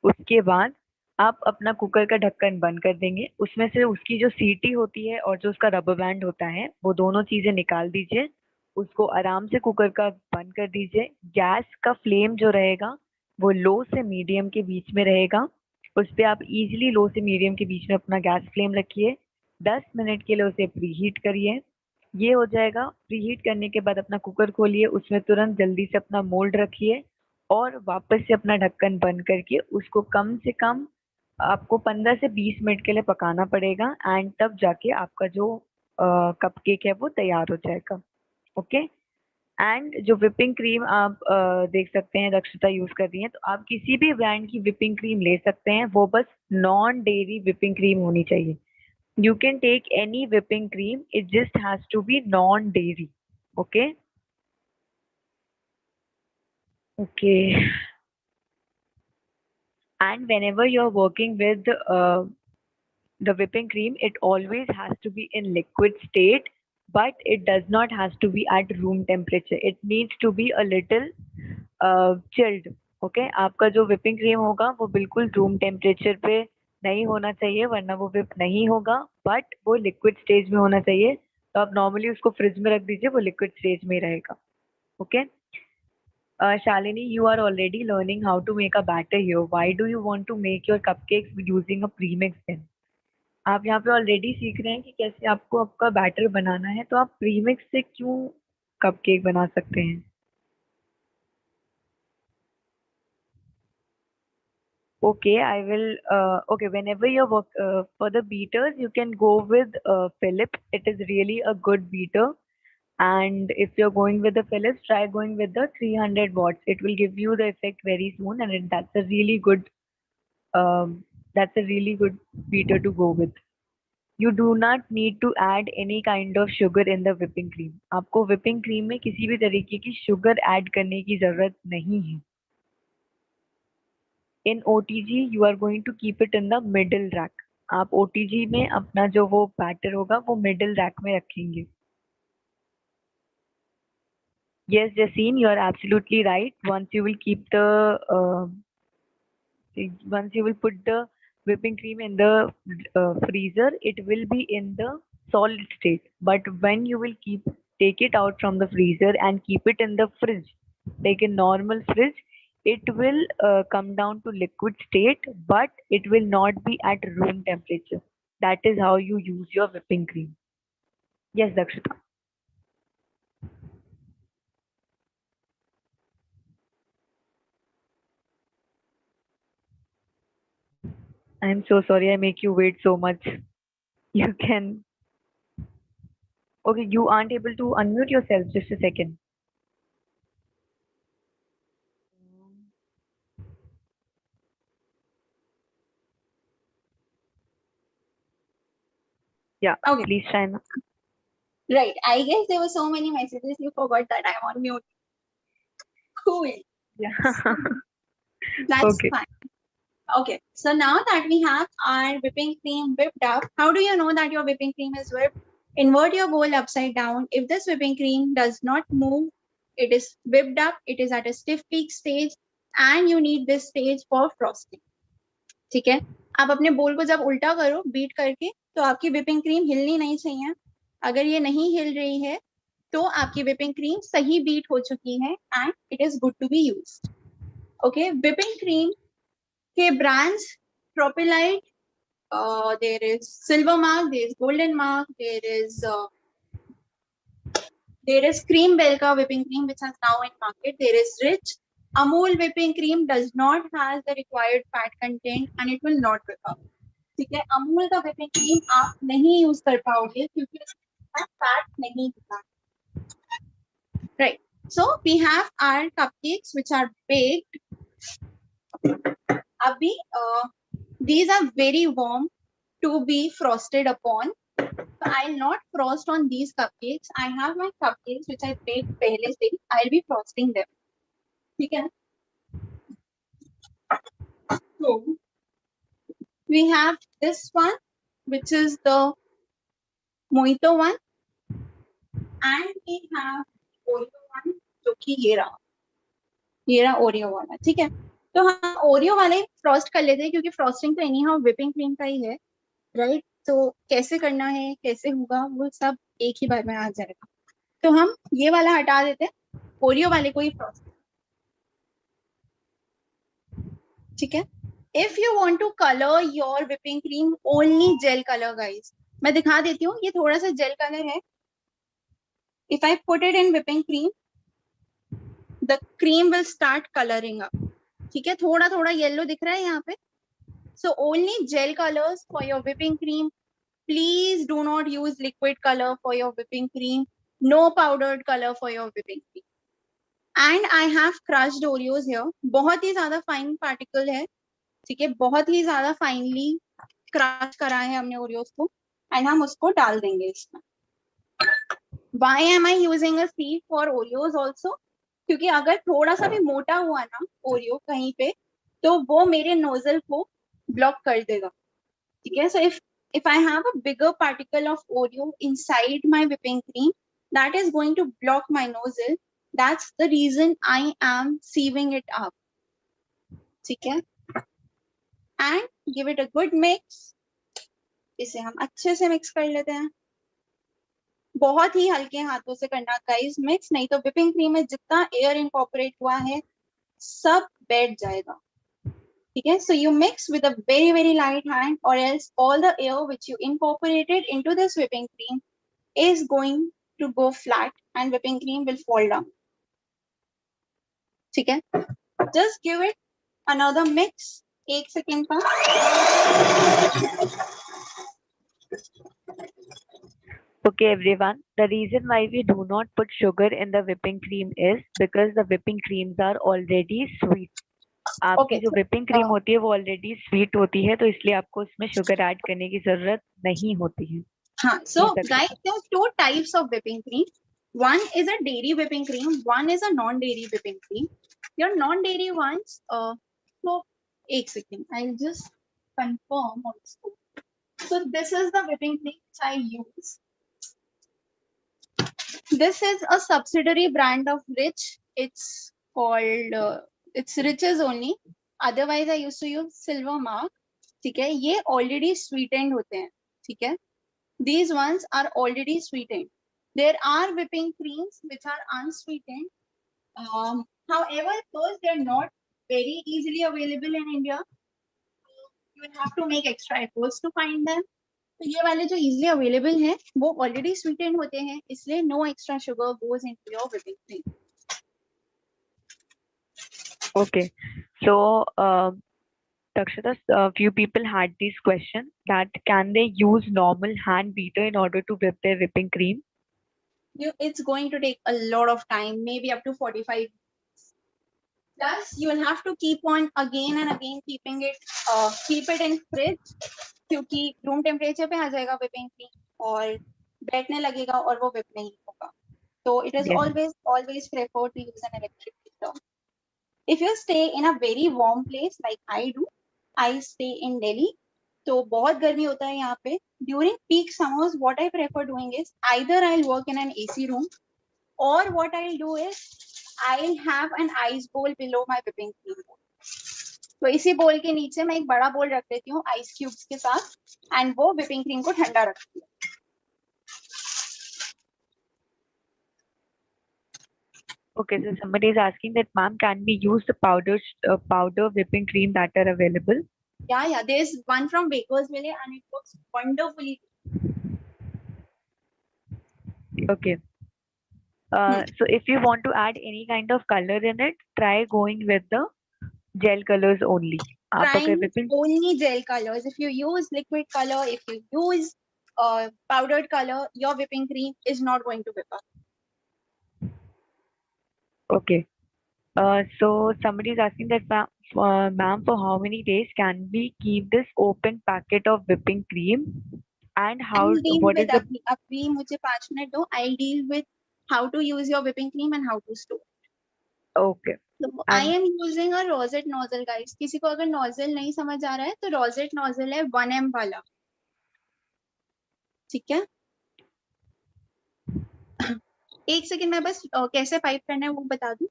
Speaker 2: उसके बाद आप अपना कुकर का ढक्कन बंद कर देंगे. उसमें से उसकी जो सीटी होती है और जो उसका रबर बैंड होता है वो दोनों चीजें निकाल दीजिए. उसको आराम से कुकर का बंद कर दीजिए. गैस का फ्लेम जो रहेगा वो लो से मीडियम के बीच में रहेगा. उस पर आप इजीली लो से मीडियम के बीच में अपना गैस फ्लेम रखिए. 10 मिनट के लिए उसे प्री हीट करिए. ये हो जाएगा. प्री हीट करने के बाद अपना कुकर खोलिए, उसमें तुरंत जल्दी से अपना मोल्ड रखिए और वापस से अपना ढक्कन बंद करके उसको कम से कम आपको 15 से 20 मिनट के लिए पकाना पड़ेगा. एंड तब जाके आपका जो कपकेक है वो तैयार हो जाएगा. ओके. एंड जो व्हिपिंग क्रीम आप देख सकते हैं दक्षता यूज कर रही है, तो आप किसी भी ब्रांड की व्हिपिंग क्रीम ले सकते हैं. वो बस नॉन डेयरी व्हिपिंग क्रीम होनी चाहिए. You can take any whipping cream, it just has to be non dairy. Okay. Okay. And whenever you're working with the whipping cream, it always has to be in liquid state, but it does not has to be at room temperature. It needs to be a little chilled. Okay, आपका जो whipping cream होगा वो बिल्कुल room temperature पे नहीं होना चाहिए, वरना वो whip नहीं होगा, बट वो लिक्विड स्टेज में होना चाहिए. तो आप नॉर्मली उसको फ्रिज में रख दीजिए, वो लिक्विड स्टेज में ही रहेगा. Okay. Shalini, you are already learning how to make a batter here. Why do you want to make your cupcakes using a premix then? आप यहाँ पे ऑलरेडी सीख रहे हैं कि कैसे आपको आपका बैटर बनाना है, तो आप प्रीमिक्स से क्यों कपकेक बना सकते हैं? Okay, I will. Okay, whenever you work for the beaters, you can go with Philips. It is really a good beater. And if you're going with the Philips, try going with the 300 watts. It will give you the effect very soon, and that's a really good. That's a really good beater to go with. You do not need to add any kind of sugar in the whipping cream. आपको whipping cream में किसी भी तरीके की sugar add करने की जरूरत नहीं है. In OTG, you are going to keep it in the middle rack. आप OTG में अपना जो वो batter होगा वो middle rack में रखेंगे. Yes, Jaseen, you are absolutely right. Once you will put the whipping cream in the freezer, it will be in the solid state. But when you will take it out from the freezer and keep it in the fridge, like a normal fridge, it will come down to liquid state, but it will not be at room temperature. That is how you use your whipping cream. Yes, Dakshita. I am so sorry I make you wait so much. You can. Okay, you aren't able to unmute yourself. Just a second. Yeah,
Speaker 1: Okay.
Speaker 2: please try now.
Speaker 1: Right. I guess there were so many messages you forgot that I'm on mute. Cool.
Speaker 2: Yeah.
Speaker 1: That's
Speaker 2: Okay.
Speaker 1: fine. Okay. So now that we have our whipping cream whipped up, how do you know that your whipping cream is whipped? Invert your bowl upside down. If this whipping cream does not move, it is whipped up, it is at a stiff peak stage, and you need this stage for frosting. ठीक है. आप अपने बोल को जब उल्टा करो beat करके, तो आपकी whipping cream हिलनी नहीं चाहिए. अगर ये नहीं हिल रही है तो आपकी whipping cream सही बीट हो चुकी है and it is good to be used. Okay, whipping cream के brands Propylite, there is Silver Mark, there is Golden Mark, there is Cream Belka whipping cream which has now in market. There is Rich. Amul whipping cream does not has the required fat content and it will not whip up. ठीक है, अमूल का whipping cream आप नहीं use कर पाओगे क्योंकि उसमें fat नहीं होता. Right. So we have our cupcakes which are baked. Abhi, these are very warm to be frosted upon. So I'll not frost on these cupcakes. I have my cupcakes which I baked pehle se. I'll be frosting them. Okay. So we have this one, which is the mojito one, and we have Oreo one, जो कि ये रहा Oreo वाला. ठीक है. तो हम Oreo वाले फ्रॉस्ट कर लेते हैं क्योंकि फ्रॉस्टिंग तो एनी हाउ whipping cream का ही है, राइट? तो कैसे करना है, कैसे होगा, वो सब एक ही बार में आ जाएगा. तो हम ये वाला हटा देते हैं, ओरियो वाले को ही फ्रॉस्ट. ठीक है. If you want to colour your whipping cream only gel colour guys, मैं दिखा देती हूँ. ये थोड़ा सा जेल कलर है. If I put it in whipping cream, the cream will start colouring up. ठीक है, थोड़ा थोड़ा येलो दिख रहा है यहाँ पे. So only gel colours for your whipping cream. Please do not use liquid color for your whipping cream. No powdered color for your whipping cream. And I have crushed Oreos here. बहुत ही ज्यादा fine particle है. ठीक है, बहुत ही ज्यादा finally crush करा है हमने ओरियोस को एंड हम उसको डाल देंगे इसमें. Why am I using a sieve for Oreos also? क्योंकि अगर थोड़ा सा भी मोटा हुआ ना ओरियो कहीं पे तो वो मेरे नोजल को ब्लॉक कर देगा, ठीक है. सो if I have a bigger particle of Oreo inside my whipping cream, that is going to block my nozzle. That's the reason I am sieving it up. ठीक है. And give it a good mix. इसे हम अच्छे से mix कर लेते हैं. बहुत ही हल्के हाथों से करना गाइस मिक्स, नहीं तो whipping cream में जितना एयर इनकॉर्पोरेट हुआ है सब बैठ जाएगा. ठीक है. So you mix with a very very light hand, or else all the air which you incorporated into this whipping cream is going to go flat and whipping cream will fall down. ठीक है. Just give it another mix. 1 second का.
Speaker 2: Okay, everyone. The reason why we do not put sugar in the whipping cream is because the whipping creams are already sweet. आपकी
Speaker 1: Okay.
Speaker 2: जो whipping cream होती है वो already sweet होती है, तो इसलिए आपको उसमें sugar add करने की जरूरत नहीं होती है.
Speaker 1: हाँ. So guys, there are 2 types of whipping cream. One is a dairy whipping cream. One is a non-dairy whipping cream. Your non-dairy ones. So 1 second. I'll just confirm also. So this is the whipping cream which I use. This is a subsidiary brand of Rich. It's called it's Riches only. Otherwise I used to use Silver Mark. ठीक है. ये already sweetened होते हैं. ठीक है. These ones are already sweetened. There are whipping creams which are unsweetened. However, those they're not very easily available in India. You will have to make extra efforts to find them. तो ये वाले जो easily available हैं वो already sweetened होते हैं, इसलिए no extra sugar goes into your whipping cream.
Speaker 2: Okay. So, Takshita, a few people had this question that can they use normal hand beater in order to whip their whipping cream?
Speaker 1: It's going to take a lot of time, maybe up to 45 minutes. Plus, you will have to keep on again and again keeping it, keep it in fridge, क्योंकि room temperature पे आ जाएगा whipping cream और बैठने लगेगा और वो whip नहीं होगा. So it is always preferred to use an electric beater. If you stay in a very warm place like I do, I stay in Delhi. तो बहुत गर्मी होता है यहाँ पे. During peak summers, what I prefer doing is either I'll work in an AC room, or what I'll do is I'll have an ice bowl below my whipping cream bowl. तो इसी बोल के नीचे मैं एक बड़ा बोल रख देती हूँ आइस क्यूब्स के साथ, एंड वो whipping cream को ठंडा रखती है.
Speaker 2: Okay, so somebody is asking that, ma'am, can we use the powder whipping cream that are available?
Speaker 1: Yeah, there's one from Baker's Village and it works wonderfully.
Speaker 2: Okay. So if you want to add any kind of color in it, try going with the gel colors only.
Speaker 1: Trying only gel colors. If you use liquid color, if you use powdered color, your whipping cream is not going to whip up.
Speaker 2: Okay. So somebody is asking that, ma'am, for how many days can we keep this open packet of whipping cream? And how? What is the?
Speaker 1: अभी मुझे 5 minute दो. I'll deal with how to use your whipping cream and how to store.
Speaker 2: Okay.
Speaker 1: So I am using a rosette nozzle, guys. किसी को अगर nozzle नहीं समझ आ रहा है तो rosette nozzle है 1M वाला. ठीक है. 1 सेकेंड में बस कैसे पाइप करना है वो बता दूं.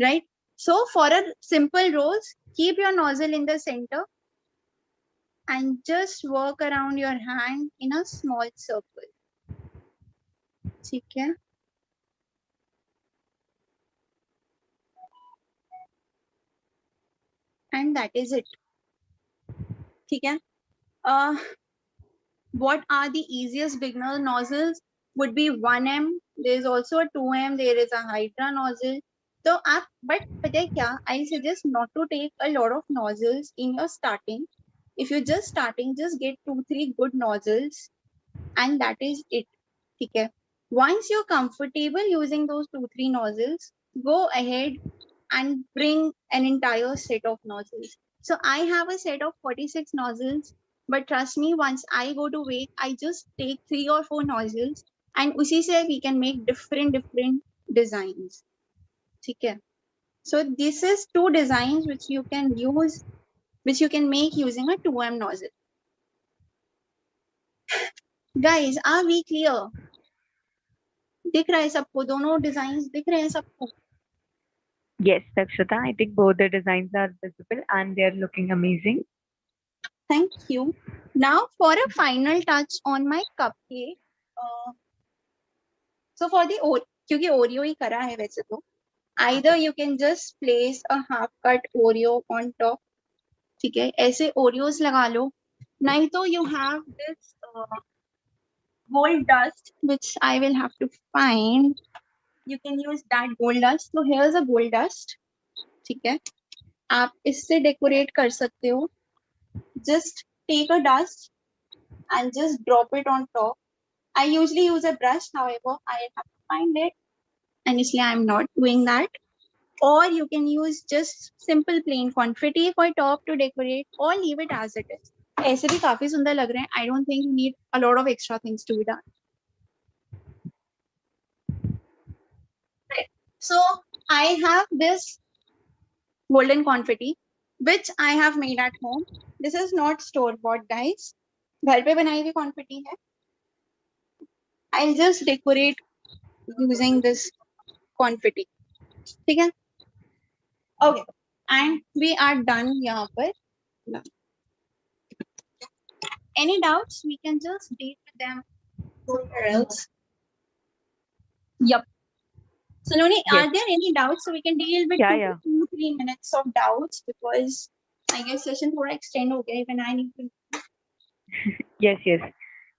Speaker 1: Right. So for a simple rose, keep your nozzle in the center and just work around your hand in a small circle. ठीक है. And that is it. ठीक है. What are the easiest beginner nozzles? Would be 1M. There is also a 2M. There is a Hydra nozzle. So but पता है क्या? I suggest not to take a lot of nozzles in your starting. If you're just starting, just get 2-3 good nozzles, and that is it. ठीक है. Once you're comfortable using those 2-3 nozzles, go ahead and bring an entire set of nozzles. So I have a set of 46 nozzles, but trust me, once I go to wake, I just take 3 or 4 nozzles, and usi se we can make different designs. Okay. So this is two designs which you can use, which you can make using a 2M nozzle. Guys, are we clear? दिख रहा है सबको? दोनों design दिख रहे हैं सबको?
Speaker 2: Yes, Dakshita, I think both the designs are visible and they are looking amazing.
Speaker 1: Thank you. Now for a final touch on my cupcake. So for the क्योंकि ओरियो ही करा है वैसे तो, either you can just place a half cut Oreo on top. ठीक है, ऐसे aureus लगा लो. नहीं तो you have this gold dust which I will have to find. You can use that gold dust. So here's a gold dust. ठीक है, आप इससे डेकोरेट कर सकते हो. Just take a dust and just drop it on top. I usually use a brush, however, I have to find it, and इसलिए I'm not doing that. Or you can use just simple plain confetti for top to decorate, or leave it as it is. ऐसे भी काफी सुंदर लग रहे हैं. I don't think you need a lot of extra things to be done. Right. So I have this golden confetti which I have made at home. This is not store bought, guys. घर पे बनाई हुई confetti है. I'll just decorate using this confetti. ठीक है? Okay. And we are done यहाँ पर. Any doubts? We can just deal with them somewhere else. Yep. So Noni,
Speaker 2: Yes.
Speaker 1: are there any doubts? So we can deal with
Speaker 2: Yeah.
Speaker 1: 2-3 minutes of doubts, because I guess session थोड़ा extend हो गया. Even I need to.
Speaker 2: Yes.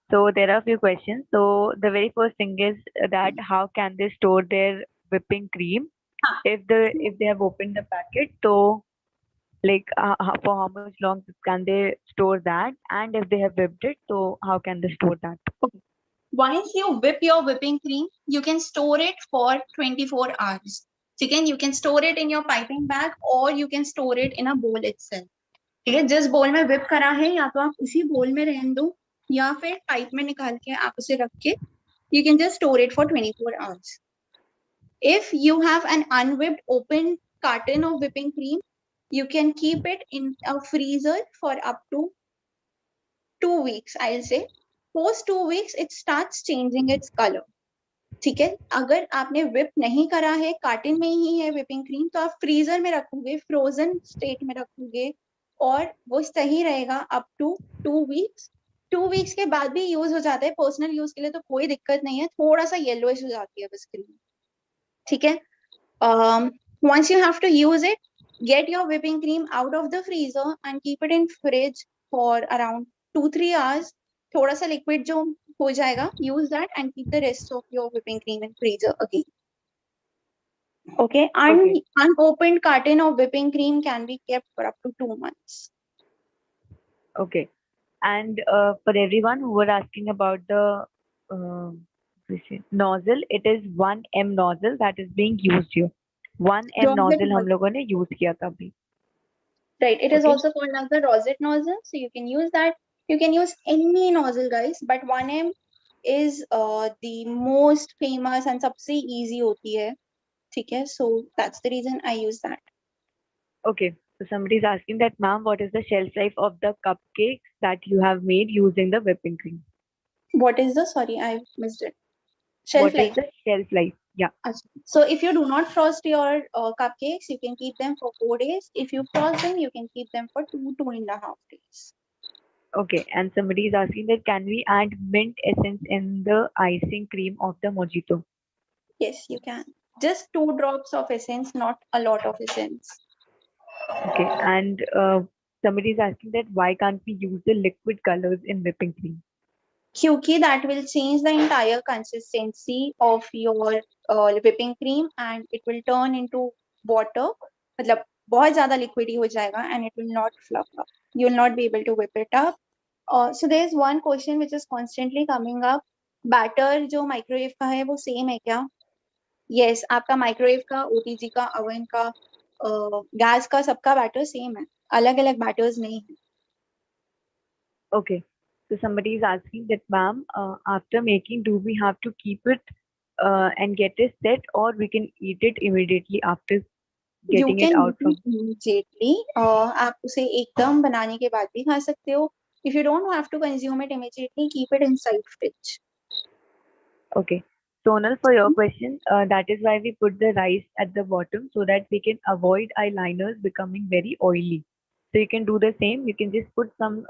Speaker 2: So there are a few questions. So the very first thing is that how can they store their whipping cream if they have opened the packet? So like for how much long can they store that? And if they have whipped it, so how can they store that?
Speaker 1: Once you whip your whipping cream, you can store it for 24 hours. Again, you can store it in your piping bag, or you can store it in a bowl itself. ठीक है, जिस बोल में whip करा है या तो आप उसी बोल में रहने दो, या फिर पाइप में निकाल के आप उसे रख के you can just store it for 24 hours. If you have an unwhipped open carton of whipping cream, you can keep it in a freezer for up to 2 weeks, I'll say. Post 2 weeks, it starts changing its color. ठीक है, अगर आपने whip नहीं करा है, carton में ही है whipping cream, तो आप freezer में रखोगे, frozen state में रखोगे, और वो सही रहेगा up to 2 weeks. 2 weeks के बाद भी यूज हो जाता है. पर्सनल यूज के लिए तो कोई दिक्कत नहीं है. थोड़ा सा येलोइश हो जाती है बस क्रीम. ठीक है. Once you have to use it, get your whipping cream out of the freezer and keep it in fridge for around 2-3 hours. थोड़ा सा liquid जो हो जाएगा, use that and keep the rest of your whipping cream in freezer again. Okay. Unopened carton of whipping cream can be kept for up to 2 months.
Speaker 2: Okay. And for everyone who were asking about the nozzle, it is 1M nozzle that is being used here. 1M nozzle हम लोगों ने use किया था अभी.
Speaker 1: Right. It is
Speaker 2: Okay.
Speaker 1: also called as the rosette nozzle. So you can use that. You can use any nozzle, guys, but 1M is the most famous and सबसे easy होती है. ठीक है. So that's the reason I use that.
Speaker 2: Okay. So somebody is asking that, ma'am, what is the shelf life of the cupcakes that you have made using the whipping cream?
Speaker 1: What is the, sorry, I missed it. Shelf
Speaker 2: What is
Speaker 1: life.
Speaker 2: the shelf life? Yeah.
Speaker 1: So if you do not frost your cupcakes, you can keep them for 4 days. If you frost them, you can keep them for 2.5 days.
Speaker 2: Okay. And somebody is asking that, can we add mint essence in the icing cream of the mojito?
Speaker 1: Yes, you can. Just 2 drops of essence, not a lot of essence.
Speaker 2: Okay. And somebody is asking that, why can't we use the liquid colors in whipping cream?
Speaker 1: क्योंकि that will change the entire consistency of your whipping cream and it will turn into water. मतलब बहुत ज़्यादा liquidy हो जाएगा and it will not fluff up. You will not be able to whip it up. So there is one question which is constantly coming up. Batter जो microwave का है वो same है क्या? Yes, आपका microwave का, OTG का, oven का, gas का, सबका batter same है. अलग-अलग batters नहीं है.
Speaker 2: Okay. So somebody is asking that, ma'am, after making, do we have to keep it and get it set, or we can eat it immediately after
Speaker 1: You
Speaker 2: getting it
Speaker 1: can
Speaker 2: out
Speaker 1: eat it
Speaker 2: from.
Speaker 1: immediately. आप उसे एकदम बनाने के बाद भी खा सकते हो. If you don't have to consume it immediately, keep it inside fridge.
Speaker 2: Okay. Sonal, for your question, that is why we put the rice at the bottom so that we can avoid eyeliners becoming very oily. So you can do the same. You can just put some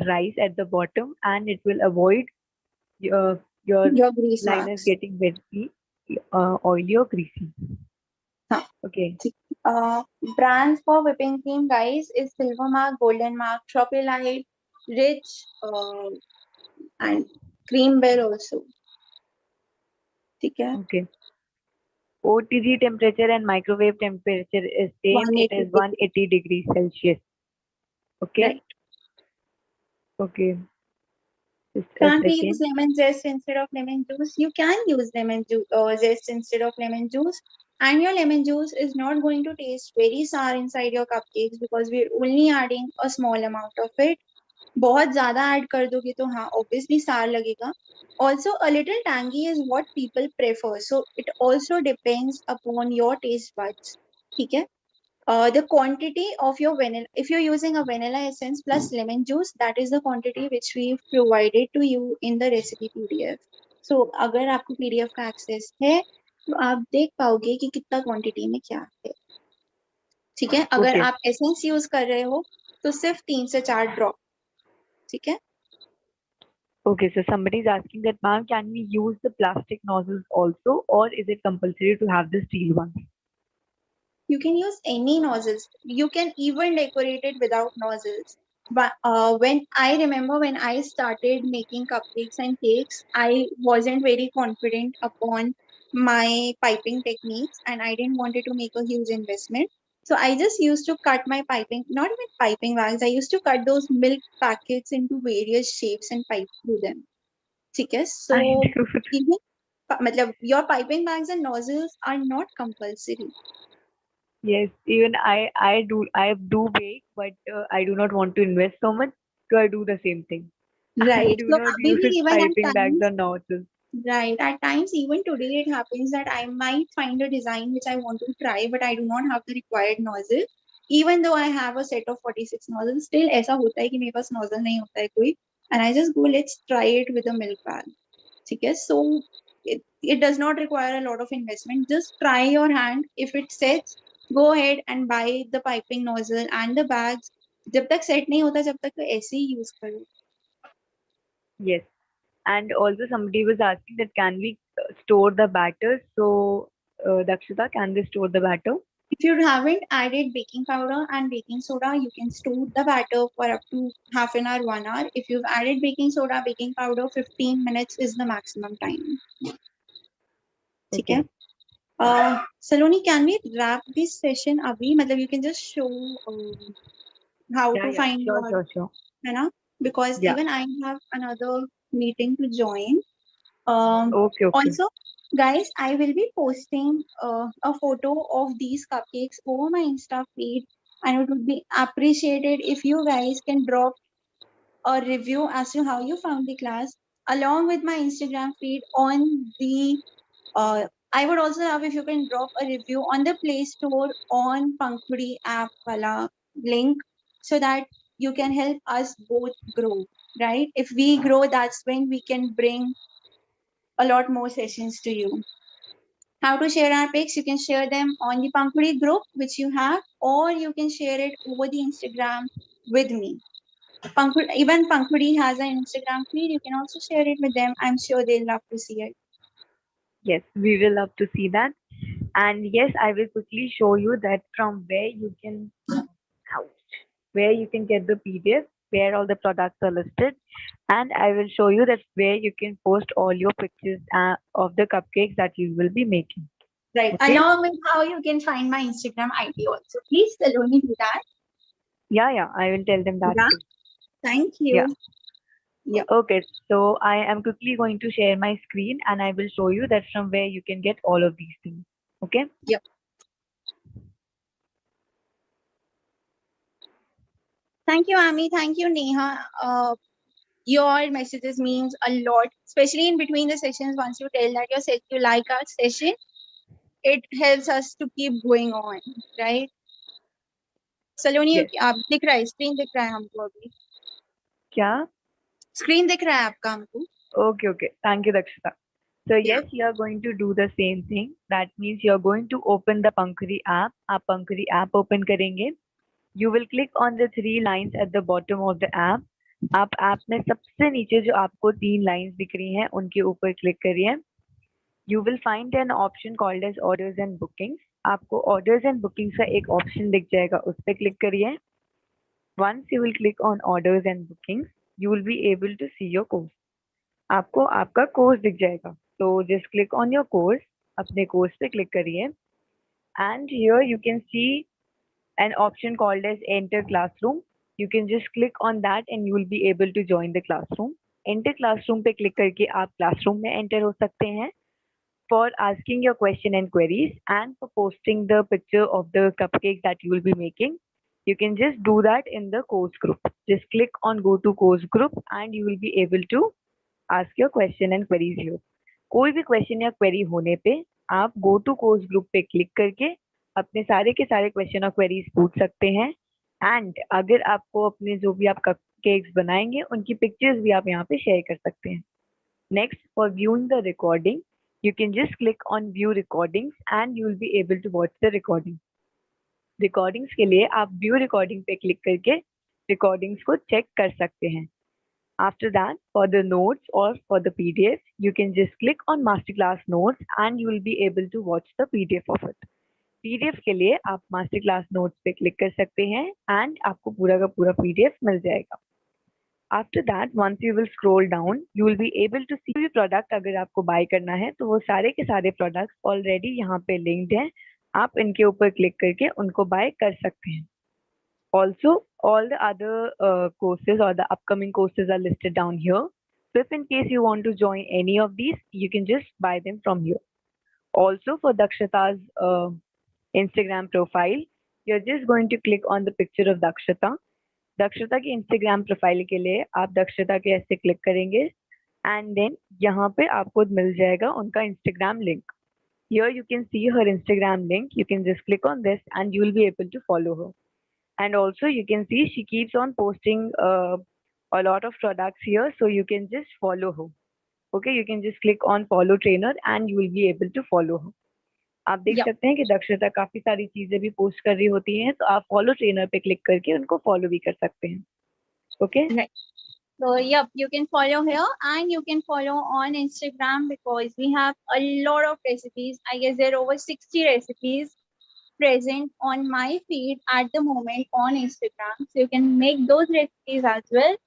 Speaker 2: rice at the bottom, and it will avoid your
Speaker 1: Your grease
Speaker 2: liners
Speaker 1: marks.
Speaker 2: getting very oily or greasy.
Speaker 1: हाँ,
Speaker 2: Okay.
Speaker 1: ठीक. Brands for whipping cream, guys, is Silver Mark, Golden Mark, Chocolate, Rich, and Cream Bell also. ठीक है.
Speaker 2: Okay. OTG temperature and microwave temperature is same. It
Speaker 1: 180
Speaker 2: is
Speaker 1: degrees.
Speaker 2: 180 degrees Celsius. Okay.
Speaker 1: Right.
Speaker 2: Okay. Just a
Speaker 1: Can't we use
Speaker 2: second.
Speaker 1: lemon zest instead of lemon juice? You can use zest instead of lemon juice. And your lemon juice is not going to taste very sour inside your cupcakes because we're only adding a small amount of it. बहुत ज़्यादा add कर दोगे तो हाँ obviously sour लगेगा. Also, a little tangy is what people prefer. So it also depends upon your taste buds. ठीक है? The quantity of your vanilla, if you're using a vanilla essence plus lemon juice, that is the quantity which we've provided to you in the recipe PDF. So अगर आपको PDF का access है तो आप देख पाओगे कि कितना quantity में क्या है. ठीक है. अगर
Speaker 2: Okay.
Speaker 1: आप essence use कर रहे हो तो सिर्फ 3 से 4 ड्रॉप. ठीक है.
Speaker 2: Okay, so somebody is asking that, ma'am, can we use the plastic nozzles also, or is it compulsory to have the steel ones?
Speaker 1: You can use any nozzles. You can even decorate it without nozzles. But when I remember when I started making cupcakes and cakes, I wasn't very confident upon my piping techniques and I didn't wanted to make a huge investment. So I just used to cut my piping, not even piping bags, I used to cut those milk packets into various shapes and pipe through them. ठीक है. So
Speaker 2: I do.
Speaker 1: even मतलब your piping bags and nozzles are not compulsory.
Speaker 2: Yes, even I do bake, but I do not want to invest so much, so I do the same thing. I
Speaker 1: Right.
Speaker 2: do
Speaker 1: So
Speaker 2: not
Speaker 1: अभी भी
Speaker 2: use
Speaker 1: even at
Speaker 2: piping bags
Speaker 1: times,
Speaker 2: or nozzles.
Speaker 1: right, at times even today it happens that I might find a design which I want to try, but I do not have the required nozzle. Even though I have a set of 46 nozzles, still ऐसा होता है कि मेरे पास nozzle नहीं होता है कोई, and I just go, let's try it with a milk bag. ठीक है. So it does not require a lot of investment. Just try your hand. If it sets, go ahead and buy the piping nozzle and the bags. जब तक set नहीं होता जब तक तो ऐसे ही use करो.
Speaker 2: Yes, and also somebody was asking that, can we store the batter? So, Dakshita, can we store the batter?
Speaker 1: If you haven't added baking powder and baking soda, you can store the batter for up to half an hour, 1 hour. If you've added baking soda, baking powder, 15 minutes is the maximum time. ठीक है.
Speaker 2: Okay.
Speaker 1: Saloni, can we wrap this session abhi? मतलब you can just show how
Speaker 2: Yeah,
Speaker 1: to
Speaker 2: yeah,
Speaker 1: find
Speaker 2: sure,
Speaker 1: your,
Speaker 2: sure, sure.
Speaker 1: है ना? Because
Speaker 2: Yeah.
Speaker 1: even I have another meeting to join. Um,
Speaker 2: Okay, okay.
Speaker 1: Also, guys, I will be posting a photo of these cupcakes over my Insta feed, and it would be appreciated if you guys can drop a review as to how you found the class along with my Instagram feed on the. I would also love if you can drop a review on the Play Store on Pankhuri app wala link so that you can help us both grow. Right? If we grow, that's when we can bring a lot more sessions to you. How to share our pics? You can share them on the Pankhuri group, which you have, or you can share it over the Instagram with me. Even Pankhuri has an Instagram feed. You can also share it with them. I'm sure they'll love to see it.
Speaker 2: Yes, we will love to see that. And yes, I will quickly show you that from where you can get the PDF, where all the products are listed, and I will show you that where you can post all your pictures of the cupcakes that you will be making.
Speaker 1: Right.
Speaker 2: Okay?
Speaker 1: Along with how you can find my Instagram ID also. Please, Saloni, do that.
Speaker 2: Yeah, yeah, I will tell them that
Speaker 1: Yeah.
Speaker 2: too.
Speaker 1: Thank
Speaker 2: Yeah.
Speaker 1: you. Yeah.
Speaker 2: Okay, so I am quickly going to share my screen and I will show you that from where you can get all of these things. Okay?
Speaker 1: Yeah. Thank you, Ami. Thank you, Neha. your messages means a lot, especially in between the sessions. Once you tell that you like our session, it helps us to keep going on, right? Saloni,
Speaker 2: Yes.
Speaker 1: आप दिख रहा है, screen दिख रहा है हमको अभी?
Speaker 2: क्या?
Speaker 1: स्क्रीन दिख रहा है आपका हमको?
Speaker 2: Okay, okay. Thank you, Dakshita. So
Speaker 1: Yeah.
Speaker 2: yes, you are going to do the same thing. That means you are going to open the Pankhuri app. आप Pankhuri app open करेंगे. You will click on the three lines at the bottom of the app. आप app में सबसे नीचे जो आपको तीन lines दिख रही हैं उनके ऊपर क्लिक करिए. You will find an option called as orders and bookings. आपको orders and bookings का एक ऑप्शन दिख जाएगा, उस पर क्लिक करिए. Once you will click on orders and bookings, you will be able to see your course. आपको आपका कोर्स दिख जाएगा. So just click on your course. अपने कोर्स पे क्लिक करिए. And here you can see an option called as enter classroom. You can just click on that and you will be able to join the classroom. Enter classroom पे click करके आप classroom में enter हो सकते हैं. For asking your question and queries and for posting the picture of the cupcake that you will be making, you can just do that in the course group. Just click on go to course group and you will be able to ask your question and queries here. कोई भी question या query होने पे आप go to course group पे click करके अपने सारे के सारे क्वेश्चन और क्वेरीज पूछ सकते हैं. एंड अगर आपको अपने जो भी आप कपकेक्स बनाएंगे उनकी पिक्चर्स भी आप यहाँ पे शेयर कर सकते हैं. Next, for viewing the recording, you can just click on view recordings and you will be able to watch the recording. Recordings के लिए आप view recording पे click करके recordings को check कर सकते हैं. After that, for the notes or for the PDF, you can just click on masterclass notes and you will be able to watch the PDF of it. PDF के लिए आप masterclass notes पे click कर सकते हैं and आपको पूरा का पूरा PDF मिल जाएगा. After that, once you will scroll down, you will be able to see भी product अगर आपको buy करना है तो वो सारे के सारे products already यहाँ पे linked हैं. आप इनके ऊपर click करके उनको buy कर सकते हैं. Also, all the other courses or the upcoming courses are listed down here. So if in case you want to join any of these, you can just buy them from here. Also, for Dakshita's Instagram profile, you're just going to click on the picture of Dakshita. दक्षता की Instagram profile के लिए आप दक्षता के ऐसे click करेंगे and then यहाँ पे आपको मिल जाएगा उनका Instagram link. Here you can see her Instagram link. You can just click on this and you will be able to follow her. And also you can see she keeps on posting a lot of products here, so you can just follow her. Okay, you can just click on follow trainer and you will be able to follow her. आप देख
Speaker 1: Yeah.
Speaker 2: सकते हैं कि दक्षता काफी सारी चीजें भी पोस्ट कर रही होती हैं, तो आप फॉलो ट्रेनर पे क्लिक करके उनको फॉलो भी कर सकते हैं. Okay.
Speaker 1: Right. So yep, you can follow here and you can follow on Instagram because we have a lot of recipes. I guess there are over 60 recipes present on my feed at the moment on Instagram. So you can make those recipes as well.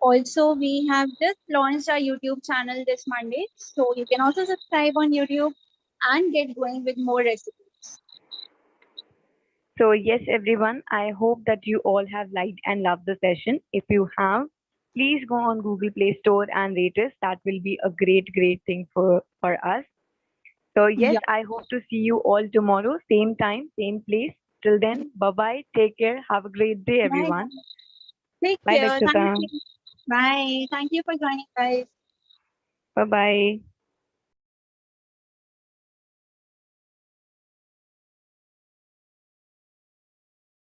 Speaker 1: Also, we have just launched our YouTube channel this Monday. So you can also subscribe on YouTube and get going with more recipes.
Speaker 2: So yes, everyone, I hope that you all have liked and loved the session. If you have, please go on Google Play Store and rate us. That will be a great thing for us. So yes,
Speaker 1: Yeah.
Speaker 2: I hope to see you all tomorrow, same time, same place. Till then, bye-bye. Take care. Have a great day,
Speaker 1: Bye.
Speaker 2: everyone.
Speaker 1: Take
Speaker 2: Bye,
Speaker 1: care. Thank
Speaker 2: Dakshita.
Speaker 1: you. Bye. Thank you for joining, guys.
Speaker 2: Bye-bye.